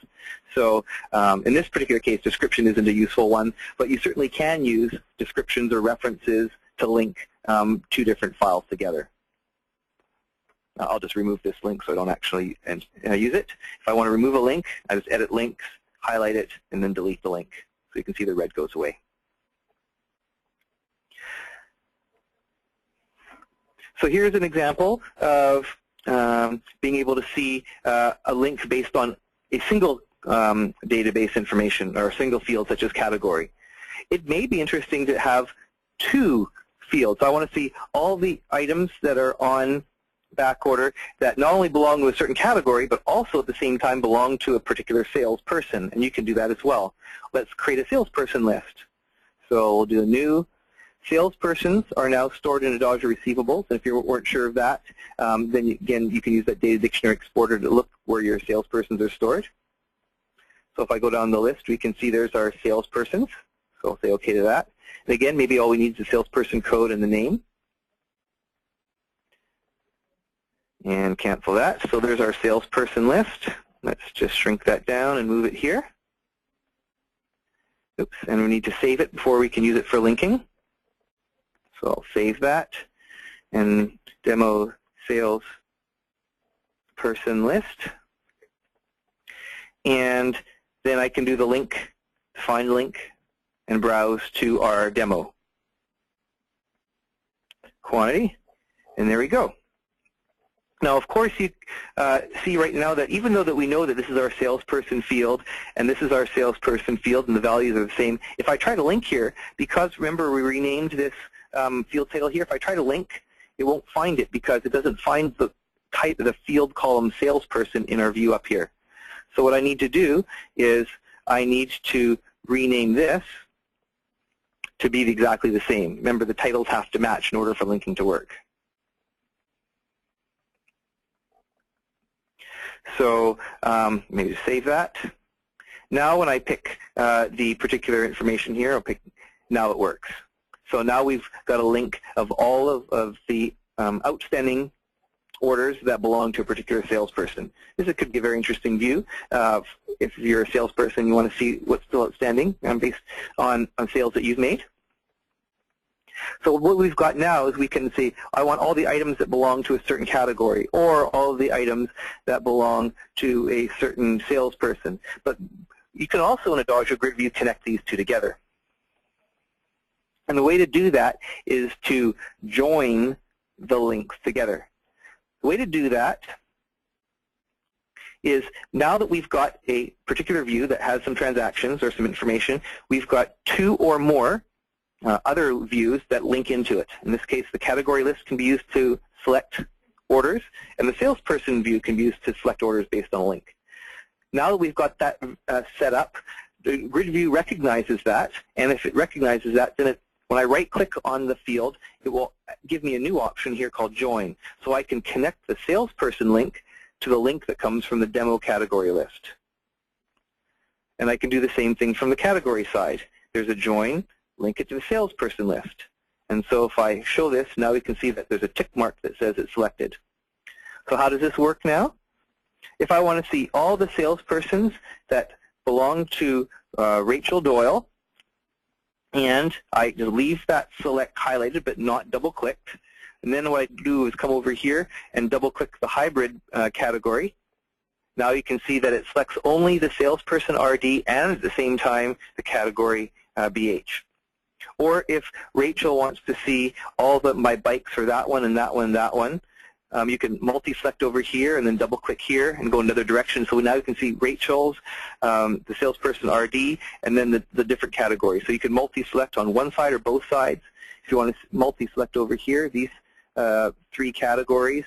A: So in this particular case, description isn't a useful one, but you certainly can use descriptions or references to link 2 different files together. I'll just remove this link so I don't actually use it. If I want to remove a link, I just edit links, highlight it, and then delete the link. So you can see the red goes away. So here's an example of being able to see a link based on a single database information or a single field such as category. It may be interesting to have 2 fields. So I want to see all the items that are on back order that not only belong to a certain category, but also at the same time belong to a particular salesperson, and you can do that as well. Let's create a salesperson list. So we'll do a new. Salespersons are now stored in Adagio receivables, and if you weren't sure of that, then again you can use that data dictionary exporter to look where your salespersons are stored. So if I go down the list, we can see there's our salespersons. So I'll say OK to that. And again, maybe all we need is the salesperson code and the name. And cancel that. So there's our salesperson list. Let's just shrink that down and move it here. Oops, and we need to save it before we can use it for linking. So I'll save that and demo salesperson list. And then I can do the link, find link, and browse to our demo quantity. And there we go. Now, of course, you see right now that even though that we know that this is our salesperson field and this is our salesperson field and the values are the same, if I try to link here, because remember we renamed this field title here, if I try to link, it won't find it because it doesn't find the type of the field column salesperson in our view up here. So what I need to do is I need to rename this to be exactly the same. Remember, the titles have to match in order for linking to work. So maybe save that. Now when I pick the particular information here, I'll pick, now it works. So now we've got a link of all of the outstanding orders that belong to a particular salesperson. This could be a very interesting view. If you're a salesperson, you want to see what's still outstanding based on sales that you've made. So what we've got now is we can see, I want all the items that belong to a certain category or all of the items that belong to a certain salesperson. But you can also in Adagio GridView connect these 2 together. And the way to do that is to join the links together. The way to do that is now that we've got a particular view that has some transactions or some information, we've got 2 or more other views that link into it. In this case, the category list can be used to select orders, and the salesperson view can be used to select orders based on a link. Now that we've got that set up, the GridView recognizes that, and if it recognizes that, then when I right-click on the field, it will give me a new option here called Join. So I can connect the salesperson link to the link that comes from the demo category list. And I can do the same thing from the category side. there's a join, link it to the salesperson list. And so if I show this, now we can see that there's a tick mark that says it's selected. So how does this work now? If I want to see all the salespersons that belong to Rachel Doyle, and I just leave that select highlighted but not double-clicked, and then what I do is come over here and double-click the hybrid category. Now you can see that it selects only the salesperson RD and at the same time the category BH. Or if Rachel wants to see all my bikes for that one and that one and that one, you can multi-select over here and then double-click here and go in another direction. So now you can see Rachel's, the salesperson RD, and then the different categories. So you can multi-select on one side or both sides. If you want to multi-select over here, these 3 categories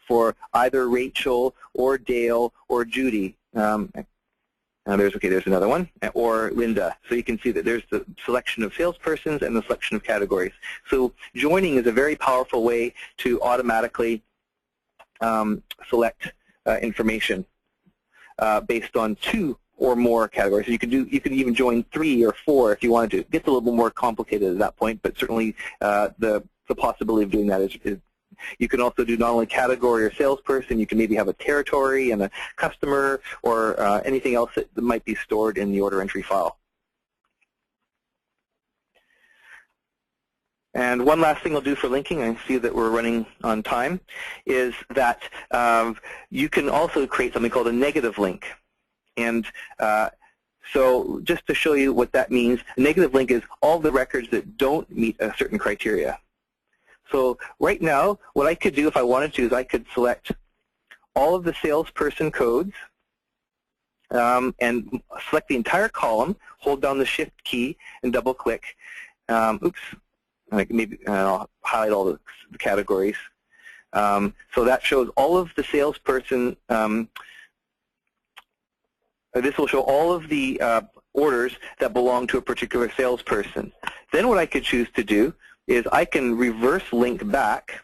A: for either Rachel or Dale or Judy. There's another one, or Linda. So you can see that there's the selection of salespersons and the selection of categories. So joining is a very powerful way to automatically select information based on 2 or more categories. So you can even join 3 or 4 if you wanted to. It gets a little bit more complicated at that point, but certainly the possibility of doing that is you can also do not only category or salesperson, you can maybe have a territory and a customer or anything else that might be stored in the order entry file. And one last thing I'll do for linking, I see that we're running on time, is that you can also create something called a negative link. And so just to show you what that means, a negative link is all the records that don't meet a certain criteria. So right now, what I could do if I wanted to is I could select all of the salesperson codes and select the entire column, hold down the Shift key, and double-click. I'll highlight all the categories. So that shows all of the salesperson. This will show all of the orders that belong to a particular salesperson. Then what I could choose to do is I can reverse link back,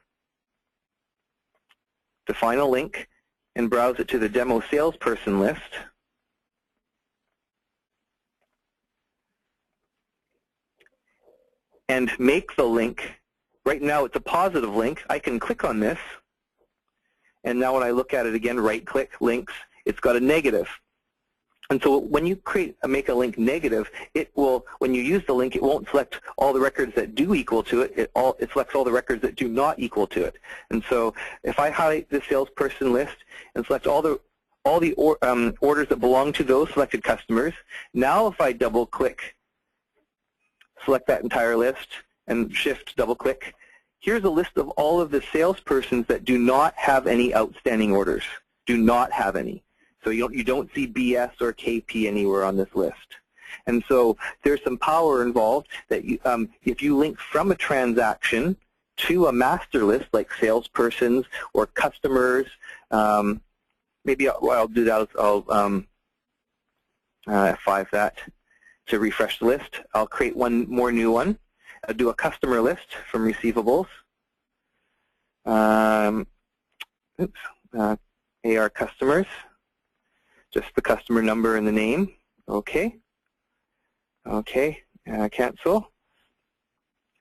A: define a link, and browse it to the demo salesperson list. And make the link. Right now it's a positive link. I can click on this, and now when I look at it again, right-click, links, it's got a negative. And so when you make a link negative, it will, when you use the link, it won't select all the records that do equal to it. It selects all the records that do not equal to it. And so if I highlight the salesperson list and select all the orders that belong to those selected customers, now if I double-click, select that entire list, and Shift double-click, here's a list of all of the salespersons that do not have any outstanding orders. Do not have any. So you don't see BS or KP anywhere on this list. And so there's some power involved that if you link from a transaction to a master list like salespersons or customers, maybe what I'll do that is I'll F5 that to refresh the list. I'll create one more new one. I'll do a customer list from receivables. AR customers. Just the customer number and the name. Okay. Okay. Cancel.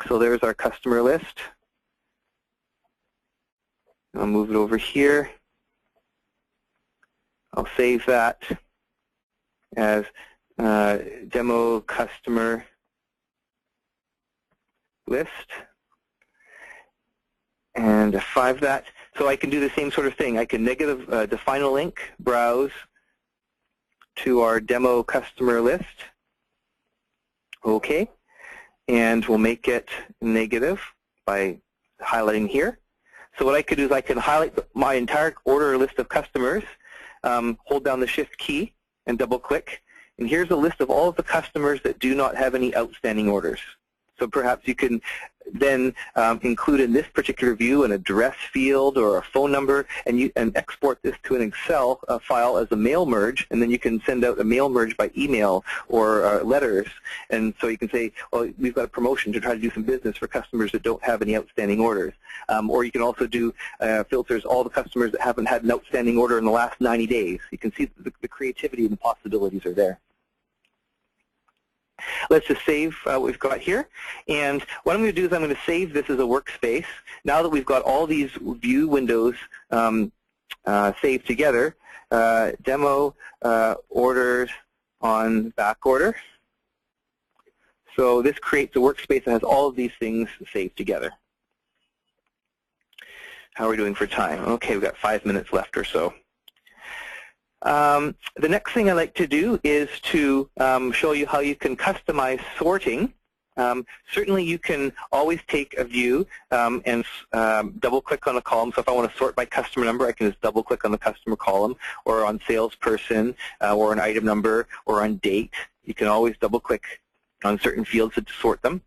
A: So there's our customer list. I'll move it over here. I'll save that as demo customer list and F5 that. So I can do the same sort of thing. I can define a link, browse to our demo customer list. Okay. And we'll make it negative by highlighting here. So what I could do is I can highlight my entire order list of customers, hold down the Shift key, and double-click. And here's a list of all of the customers that do not have any outstanding orders. So perhaps you can then include in this particular view an address field or a phone number, and export this to an Excel file as a mail merge, and then you can send out a mail merge by email or letters. And so you can say, well, we've got a promotion to try to do some business for customers that don't have any outstanding orders. Or you can also do filters all the customers that haven't had an outstanding order in the last 90 days. You can see the creativity and the possibilities are there. Let's just save what we've got here. And what I'm going to do is I'm going to save this as a workspace. Now that we've got all these view windows saved together, demo orders on back order. So this creates a workspace that has all of these things saved together. How are we doing for time? Okay, we've got 5 minutes left or so. The next thing I like to do is to show you how you can customize sorting. Certainly you can always take a view and double-click on a column. So if I want to sort by customer number, I can just double-click on the customer column, or on salesperson, or an item number, or on date. You can always double-click on certain fields to sort them.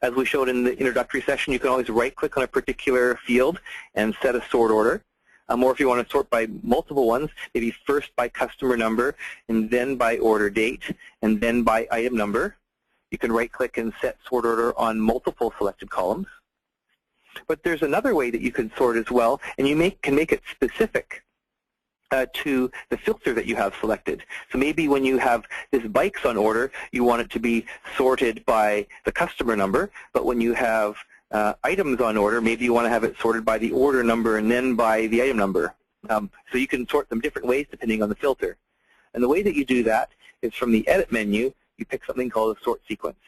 A: As we showed in the introductory session, you can always right-click on a particular field and set a sort order. Or if you want to sort by multiple ones, maybe first by customer number, and then by order date, and then by item number. You can right-click and set sort order on multiple selected columns. But there's another way that you can sort as well, and you can make it specific to the filter that you have selected. So maybe when you have this bikes on order, you want it to be sorted by the customer number, but when you have items on order, maybe you want to have it sorted by the order number and then by the item number. So you can sort them different ways depending on the filter. And the way that you do that is from the Edit menu, you pick something called a sort sequence.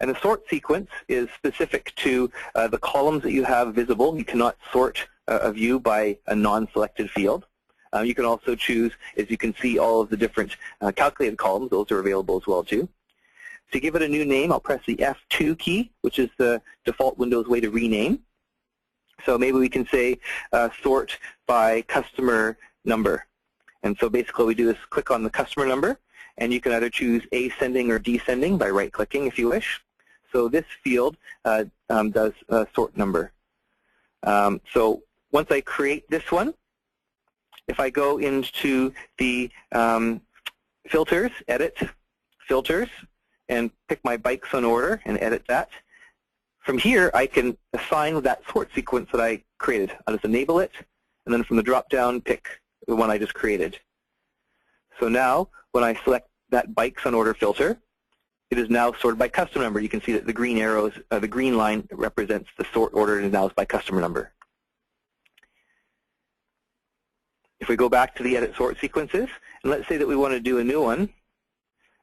A: And the sort sequence is specific to the columns that you have visible. You cannot sort a view by a non-selected field. You can also choose, as you can see, all of the different calculated columns. Those are available as well too. To give it a new name, I'll press the F2 key, which is the default Windows way to rename. So maybe we can say sort by customer number. And so basically what we do is click on the customer number, and you can either choose ascending or descending by right-clicking if you wish. So this field does sort number. So once I create this one, if I go into the filters, edit, filters, and pick my bikes on order and edit that, from here I can assign that sort sequence that I created. I'll just enable it, and then from the drop-down pick the one I just created. So now when I select that bikes on order filter, it is now sorted by customer number. You can see that the green arrows, the green line represents the sort order, and now it's by customer number. If we go back to the edit sort sequences, and let's say that we want to do a new one,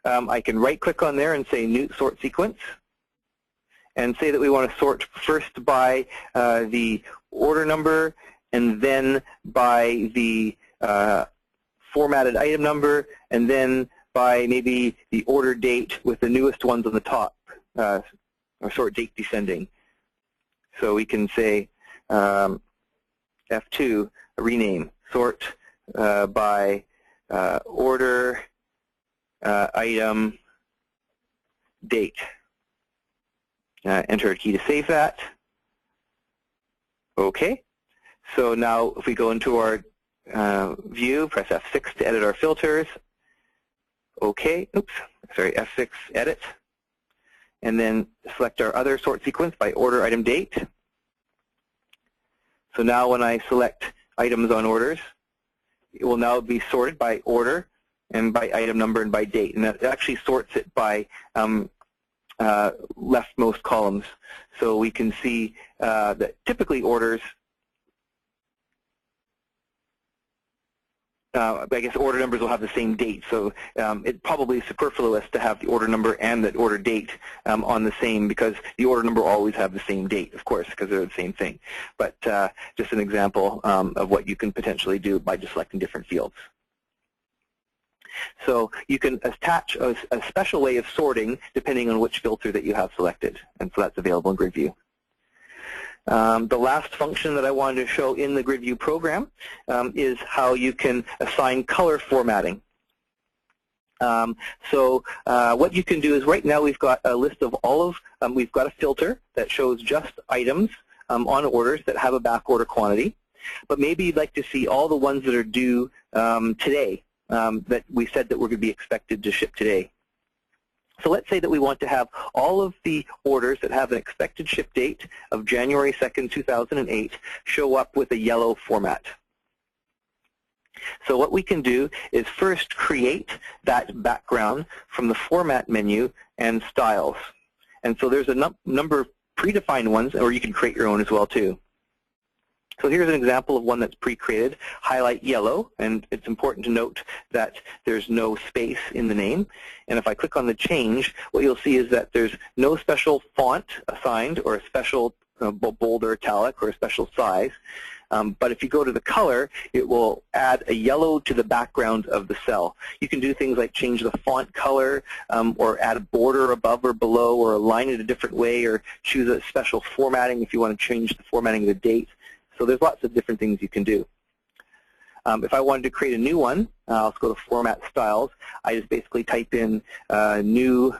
A: I can right-click on there and say new sort sequence, and say that we want to sort first by the order number, and then by the formatted item number, and then by maybe the order date with the newest ones on the top, or sort date descending. So we can say F2, rename, sort by order, item, date. Enter a key to save that. Okay. So now if we go into our view, press F6 to edit our filters. Okay, oops, sorry, F6, edit. And then select our other sort sequence by order, item, date. So now when I select items on orders, it will now be sorted by order and by item number and by date. And that actually sorts it by leftmost columns. So we can see that typically orders, I guess order numbers will have the same date, so it probably is superfluous to have the order number and the order date on the same, because the order number will always have the same date, of course, because they're the same thing. But just an example of what you can potentially do by just selecting different fields. So you can attach a special way of sorting depending on which filter that you have selected, and so that's available in GridView. The last function that I wanted to show in the GridView program is how you can assign color formatting. So what you can do is right now we've got a list of all of, we've got a filter that shows just items on orders that have a back order quantity, but maybe you'd like to see all the ones that are due today that we said that we're going to be expected to ship today. So let's say that we want to have all of the orders that have an expected ship date of January 2nd, 2008 show up with a yellow format. So what we can do is first create that background from the Format menu and Styles. And so there's a number of predefined ones, or you can create your own as well too. So here's an example of one that's pre-created, highlight yellow, and it's important to note that there's no space in the name. And if I click on the change, what you'll see is that there's no special font assigned or a special bold or italic or a special size. But if you go to the color, it will add a yellow to the background of the cell. You can do things like change the font color or add a border above or below or align it a different way or choose a special formatting if you want to change the formatting of the date. So there's lots of different things you can do. If I wanted to create a new one, I'll go to Format Styles. I just basically type in new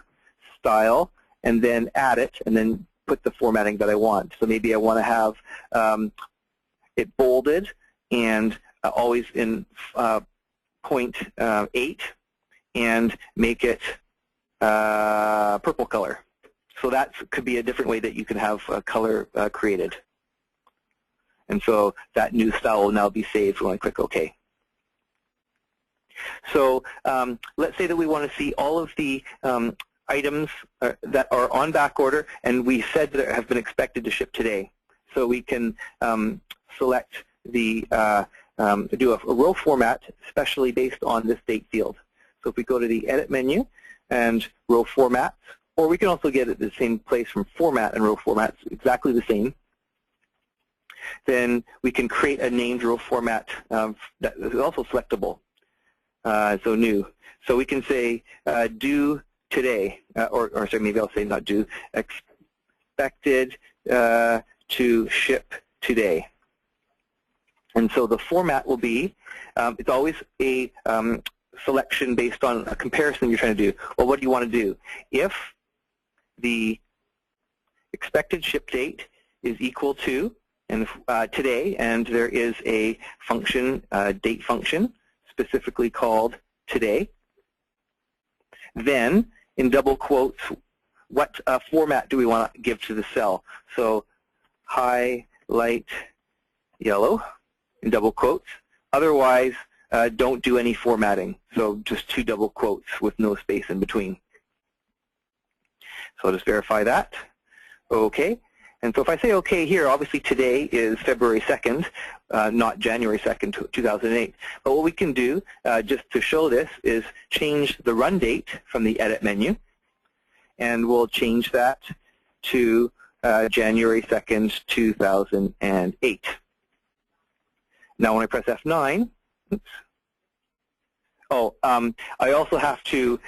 A: style and then add it and then put the formatting that I want. So maybe I want to have it bolded and always in point 8 and make it purple color. So that could be a different way that you can have a color created. And so that new style will now be saved when I click OK. So let's say that we want to see all of the items that are on back order, and we said that have been expected to ship today. So we can select the, do a row format, especially based on this date field. So if we go to the Edit menu and Row Formats, or we can also get it the same place from Format and Row Formats, exactly the same. Then we can create a named row format that is also selectable, so new. So we can say due today, or sorry, maybe I'll say not due, expected to ship today. And so the format will be, it's always a selection based on a comparison you're trying to do. Well, what do you want to do? If the expected ship date is equal to today, and there is a function, date function, specifically called today, then in double quotes, what format do we want to give to the cell? So highlight yellow in double quotes. Otherwise, don't do any formatting. So just 2 double quotes with no space in between. So I'll just verify that. Okay. And so if I say OK here, obviously today is February 2nd, not January 2nd, 2008. But what we can do, just to show this, is change the run date from the Edit menu. And we'll change that to January 2nd, 2008. Now when I press F9, oops. Oh, I also have to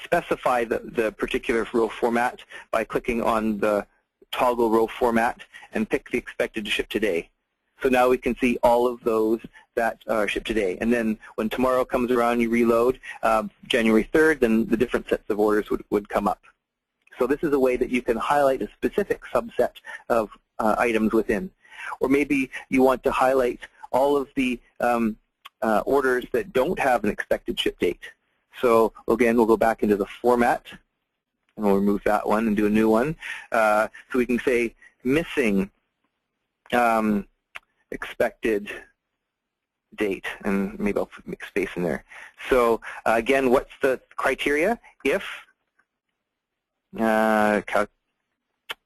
A: specify the particular row format by clicking on the toggle row format and pick the expected to ship today. So now we can see all of those that are shipped today. And then when tomorrow comes around, you reload January 3rd, then the different sets of orders would come up. So this is a way that you can highlight a specific subset of items within. Or maybe you want to highlight all of the orders that don't have an expected ship date. So again, we'll go back into the format, and we'll remove that one and do a new one. So we can say missing expected date, and maybe I'll make space in there. So again, what's the criteria? If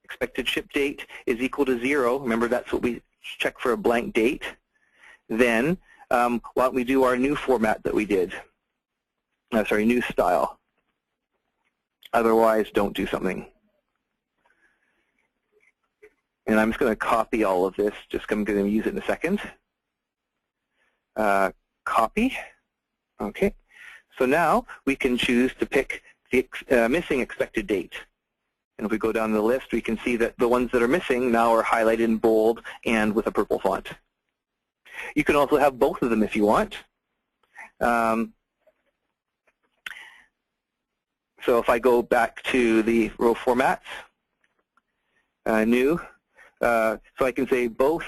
A: expected ship date is equal to 0, remember that's what we check for a blank date, then why don't we do our new format that we did? Sorry, new style. Otherwise, don't do something. And I'm just going to copy all of this. Just I'm going to use it in a second. Copy. Okay. So now we can choose to pick the missing expected date. And if we go down the list, we can see that the ones that are missing now are highlighted in bold and with a purple font. You can also have both of them if you want. So if I go back to the row formats, new, so I can say both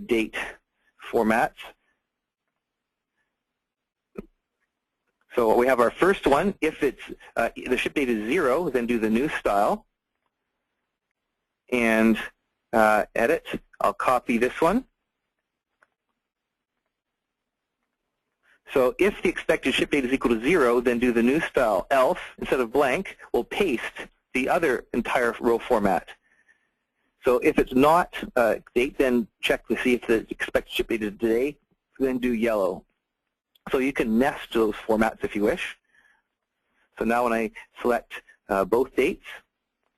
A: date formats. So we have our first one. If it's the ship date is 0, then do the new style and edit. I'll copy this one. So if the expected ship date is equal to 0, then do the new style. Else, instead of blank, we'll paste the other entire row format. So if it's not date, then check to see if the expected ship date is today, then do yellow. So you can nest those formats if you wish. So now when I select both dates,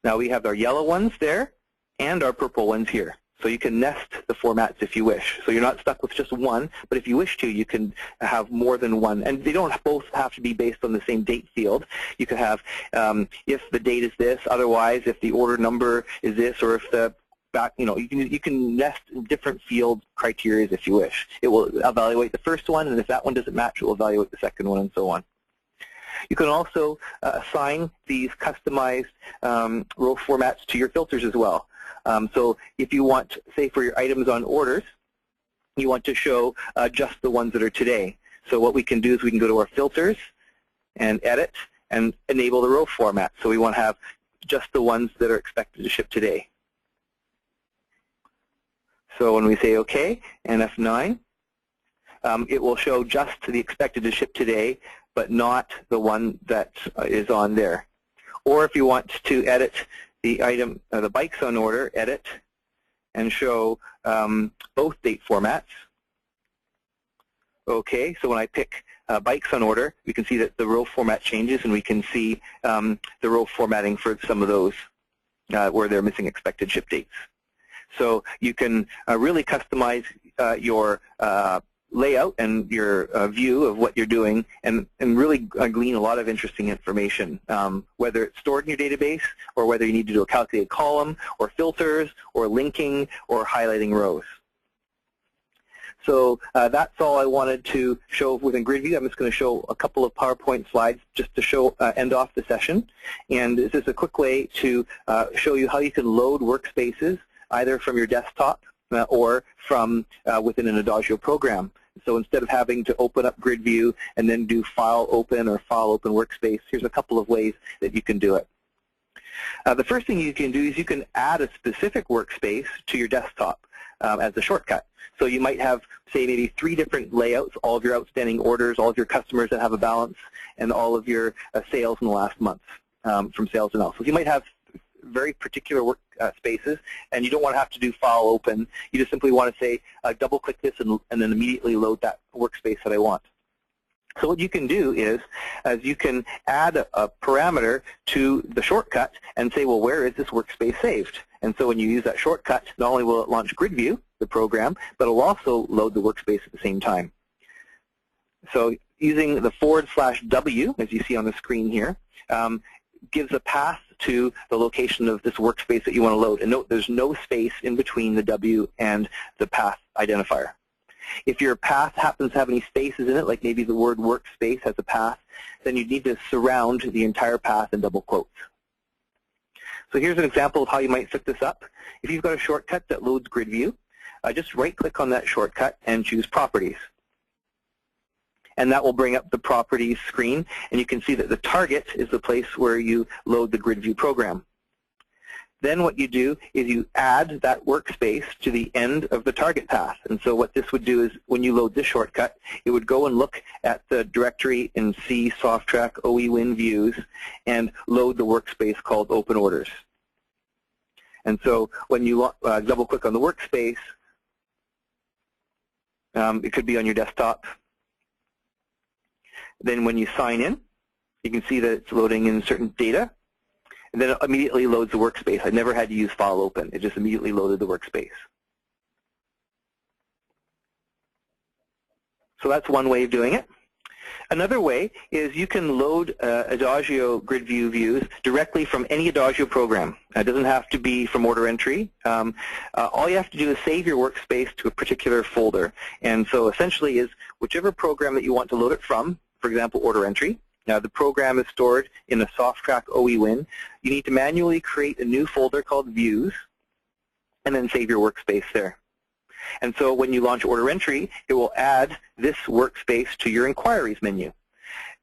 A: now we have our yellow ones there and our purple ones here. So you can nest the formats if you wish. So you're not stuck with just one, but if you wish to, you can have more than one. And they don't both have to be based on the same date field. You could have if the date is this, otherwise if the order number is this, or if the back, you can nest different field criteria if you wish. It will evaluate the first one, and if that one doesn't match, it will evaluate the second one, and so on. You can also assign these customized row formats to your filters as well. So if you want, say for your items on orders, you want to show just the ones that are today. So what we can do is we can go to our filters and edit and enable the row format. So we want to have just the ones that are expected to ship today. So when we say OK and F9, it will show just the expected to ship today, but not the one that is on there. Or if you want to edit the item, the bikes on order, edit and show both date formats. Okay, so when I pick bikes on order, we can see that the row format changes, and we can see the row formatting for some of those where they're missing expected ship dates. So you can really customize your layout and your view of what you're doing, and really glean a lot of interesting information, whether it's stored in your database or whether you need to do a calculated column or filters or linking or highlighting rows. So that's all I wanted to show within GridView. I'm just going to show a couple of PowerPoint slides just to show end off the session. And this is a quick way to show you how you can load workspaces either from your desktop or from within an Adagio program. So instead of having to open up GridView and then do File Open or File Open Workspace, here's a couple of ways that you can do it. The first thing you can do is you can add a specific workspace to your desktop as a shortcut. So you might have, say, maybe 3 different layouts, all of your outstanding orders, all of your customers that have a balance, and all of your sales in the last month from sales analysis. You might have very particular work spaces, and you don't want to have to do File Open. You just simply want to say, double-click this and then immediately load that workspace that I want. So what you can do is you can add a parameter to the shortcut and say, well, where is this workspace saved? And so when you use that shortcut, not only will it launch GridView, the program, but it will also load the workspace at the same time. So using the /W, as you see on the screen here, gives a path to the location of this workspace that you want to load. And note there's no space in between the W and the path identifier. If your path happens to have any spaces in it, like maybe the word workspace has a path, then you need to surround the entire path in double quotes. So here's an example of how you might set this up. If you've got a shortcut that loads GridView, just right-click on that shortcut and choose Properties. And that will bring up the Properties screen, and you can see that the target is the place where you load the GridView program. Then what you do is you add that workspace to the end of the target path. And so what this would do is when you load this shortcut, it would go and look at the directory in C, SoftTrack, OEWin views, and load the workspace called Open Orders. And so when you double-click on the workspace, it could be on your desktop. Then when you sign in, you can see that it's loading in certain data, and then it immediately loads the workspace. I never had to use File Open. It just immediately loaded the workspace. So that's one way of doing it. Another way is you can load Adagio GridView views directly from any Adagio program. It doesn't have to be from order entry. All you have to do is save your workspace to a particular folder. And so essentially is whichever program that you want to load it from, for example, order entry. Now the program is stored in a SoftTrack OEWin. You need to manually create a new folder called Views and then save your workspace there. And so when you launch order entry, it will add this workspace to your inquiries menu.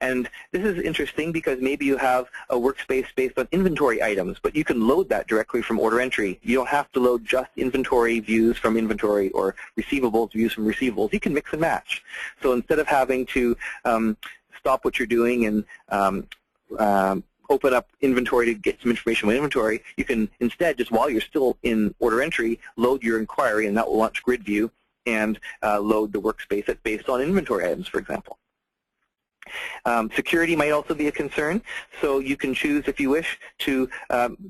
A: And this is interesting because maybe you have a workspace based on inventory items, but you can load that directly from order entry. You don't have to load just inventory views from inventory or receivables views from receivables. You can mix and match. So instead of having to stop what you're doing and open up inventory to get some information on inventory, you can instead, just while you're still in order entry, load your inquiry, and that will launch GridView and load the workspace that's based on inventory items, for example. Security might also be a concern, so you can choose, if you wish, to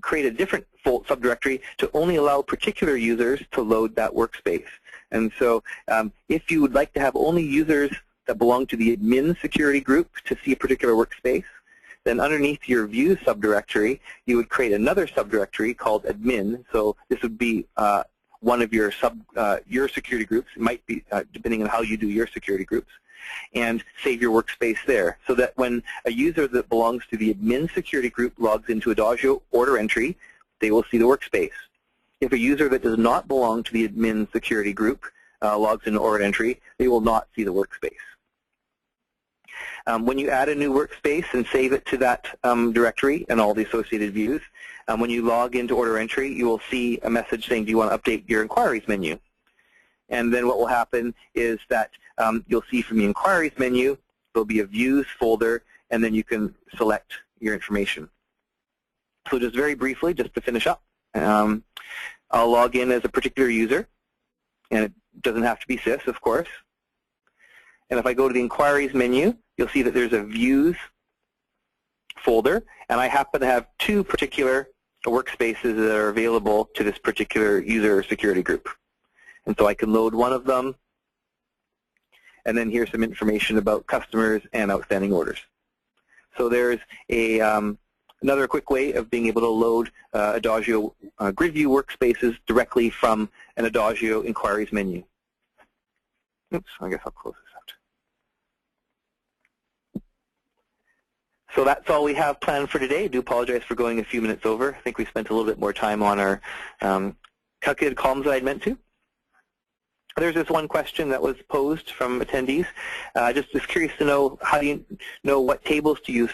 A: create a different subdirectory to only allow particular users to load that workspace. And so if you would like to have only users that belong to the admin security group to see a particular workspace, then underneath your views subdirectory, you would create another subdirectory called admin. So this would be one of your security groups. It might be depending on how you do your security groups, and save your workspace there, so that when a user that belongs to the admin security group logs into Adagio order entry, they will see the workspace. If a user that does not belong to the admin security group logs into order entry, they will not see the workspace. When you add a new workspace and save it to that directory and all the associated views, when you log into order entry, you will see a message saying, do you want to update your inquiries menu? And then what will happen is that you'll see from the inquiries menu, there'll be a views folder, and then you can select your information. So just very briefly, just to finish up, I'll log in as a particular user, and it doesn't have to be SIS, of course. And if I go to the inquiries menu, you'll see that there's a views folder, and I happen to have two particular workspaces that are available to this particular user security group. And so I can load one of them, and then here's some information about customers and outstanding orders. So there's another quick way of being able to load Adagio GridView workspaces directly from an Adagio inquiries menu. Oops, I guess I'll close this out. So that's all we have planned for today. I do apologize for going a few minutes over. I think we spent a little bit more time on our calculated columns than I'd meant to. There's this one question that was posed from attendees. Just curious to know, how do you know what tables to use